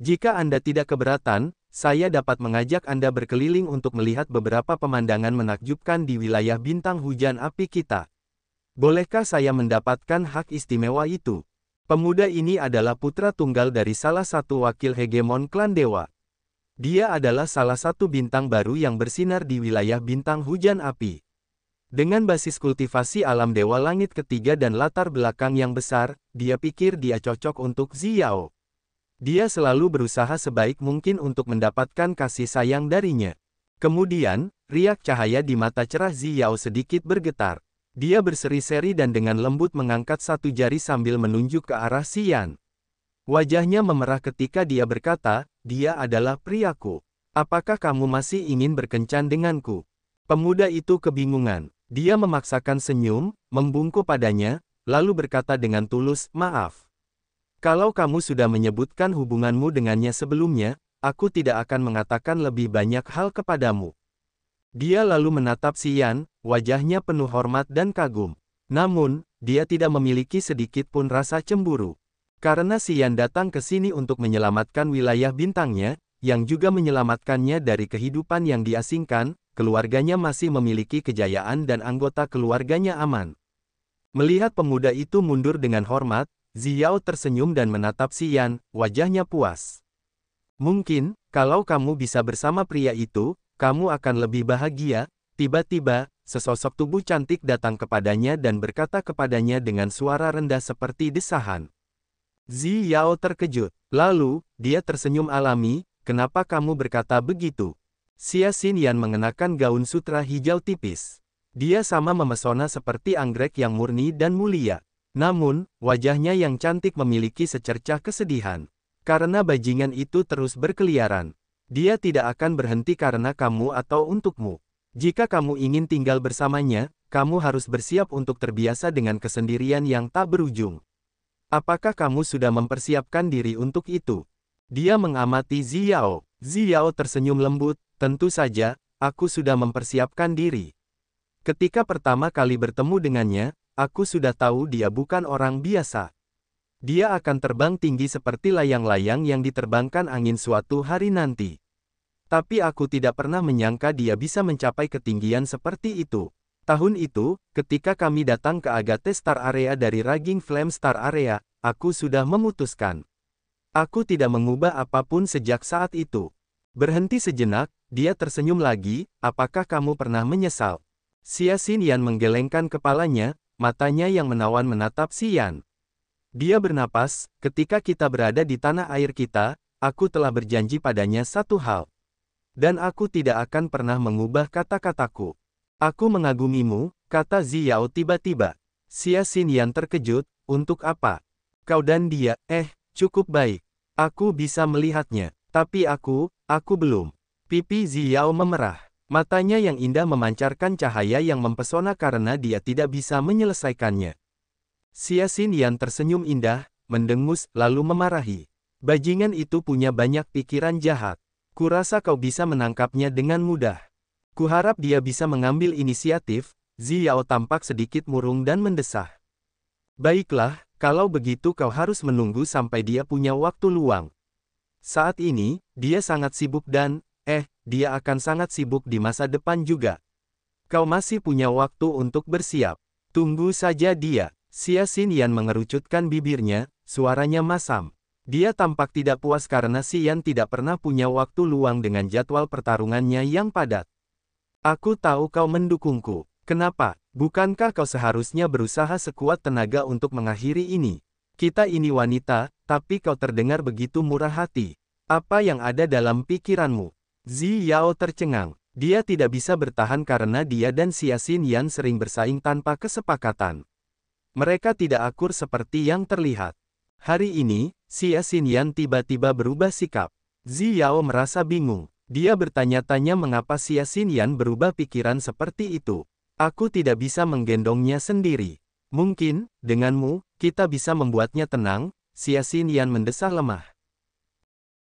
Jika Anda tidak keberatan, saya dapat mengajak Anda berkeliling untuk melihat beberapa pemandangan menakjubkan di wilayah bintang hujan api kita. Bolehkah saya mendapatkan hak istimewa itu? Pemuda ini adalah putra tunggal dari salah satu wakil hegemon klan dewa. Dia adalah salah satu bintang baru yang bersinar di wilayah bintang hujan api. Dengan basis kultivasi alam dewa langit ketiga dan latar belakang yang besar, dia pikir dia cocok untuk Xiao. Dia selalu berusaha sebaik mungkin untuk mendapatkan kasih sayang darinya. Kemudian, riak cahaya di mata cerah Xiao sedikit bergetar. Dia berseri-seri dan dengan lembut mengangkat satu jari sambil menunjuk ke arah Xian. Wajahnya memerah ketika dia berkata, dia adalah priaku. Apakah kamu masih ingin berkencan denganku? Pemuda itu kebingungan. Dia memaksakan senyum, membungkuk padanya, lalu berkata dengan tulus, maaf. Kalau kamu sudah menyebutkan hubunganmu dengannya sebelumnya, aku tidak akan mengatakan lebih banyak hal kepadamu. Dia lalu menatap Xian, wajahnya penuh hormat dan kagum. Namun, dia tidak memiliki sedikit pun rasa cemburu. Karena Xian datang ke sini untuk menyelamatkan wilayah bintangnya, yang juga menyelamatkannya dari kehidupan yang diasingkan, keluarganya masih memiliki kejayaan dan anggota keluarganya aman. Melihat pemuda itu mundur dengan hormat, Xiao tersenyum dan menatap Xian, wajahnya puas. Mungkin, kalau kamu bisa bersama pria itu, kamu akan lebih bahagia. Tiba-tiba, sesosok tubuh cantik datang kepadanya dan berkata kepadanya dengan suara rendah seperti desahan. Xiao terkejut. Lalu, dia tersenyum alami, kenapa kamu berkata begitu? Xia Xinyan mengenakan gaun sutra hijau tipis. Dia sama memesona seperti anggrek yang murni dan mulia. Namun, wajahnya yang cantik memiliki secercah kesedihan. Karena bajingan itu terus berkeliaran. Dia tidak akan berhenti karena kamu atau untukmu. Jika kamu ingin tinggal bersamanya, kamu harus bersiap untuk terbiasa dengan kesendirian yang tak berujung. Apakah kamu sudah mempersiapkan diri untuk itu? Dia mengamati Xiao. Xiao tersenyum lembut, tentu saja, aku sudah mempersiapkan diri. Ketika pertama kali bertemu dengannya, aku sudah tahu dia bukan orang biasa. Dia akan terbang tinggi seperti layang-layang yang diterbangkan angin suatu hari nanti. Tapi aku tidak pernah menyangka dia bisa mencapai ketinggian seperti itu. Tahun itu, ketika kami datang ke Agate Star Area dari Raging Flame Star Area, aku sudah memutuskan. Aku tidak mengubah apapun sejak saat itu. Berhenti sejenak, dia tersenyum lagi, apakah kamu pernah menyesal? Xia Xinyan menggelengkan kepalanya, matanya yang menawan menatap Xian. Dia bernapas, ketika kita berada di tanah air kita, aku telah berjanji padanya satu hal. Dan aku tidak akan pernah mengubah kata-kataku. Aku mengagumimu, kata Xiao tiba-tiba. Xia Xinyan terkejut, untuk apa? Kau dan dia, cukup baik. Aku bisa melihatnya. Tapi aku belum. Pipi Xiao memerah. Matanya yang indah memancarkan cahaya yang mempesona karena dia tidak bisa menyelesaikannya. Xia Xinyan tersenyum indah, mendengus, lalu memarahi. Bajingan itu punya banyak pikiran jahat. Kurasa kau bisa menangkapnya dengan mudah. Kuharap dia bisa mengambil inisiatif. Xiao tampak sedikit murung dan mendesah. Baiklah, kalau begitu kau harus menunggu sampai dia punya waktu luang. Saat ini, dia sangat sibuk dan, dia akan sangat sibuk di masa depan juga. Kau masih punya waktu untuk bersiap. Tunggu saja dia. Xia Xinyan mengerucutkan bibirnya, suaranya masam. Dia tampak tidak puas karena Xian tidak pernah punya waktu luang dengan jadwal pertarungannya yang padat. Aku tahu kau mendukungku. Kenapa? Bukankah kau seharusnya berusaha sekuat tenaga untuk mengakhiri ini? Kita ini wanita, tapi kau terdengar begitu murah hati. Apa yang ada dalam pikiranmu? Xiao tercengang. Dia tidak bisa bertahan karena dia dan Xia Xinyan sering bersaing tanpa kesepakatan. Mereka tidak akur seperti yang terlihat. Hari ini, Xia Xinyan tiba-tiba berubah sikap. Ziyao merasa bingung. Dia bertanya-tanya mengapa Xia Xinyan berubah pikiran seperti itu. Aku tidak bisa menggendongnya sendiri. Mungkin, denganmu, kita bisa membuatnya tenang, Xia Xinyan mendesah lemah.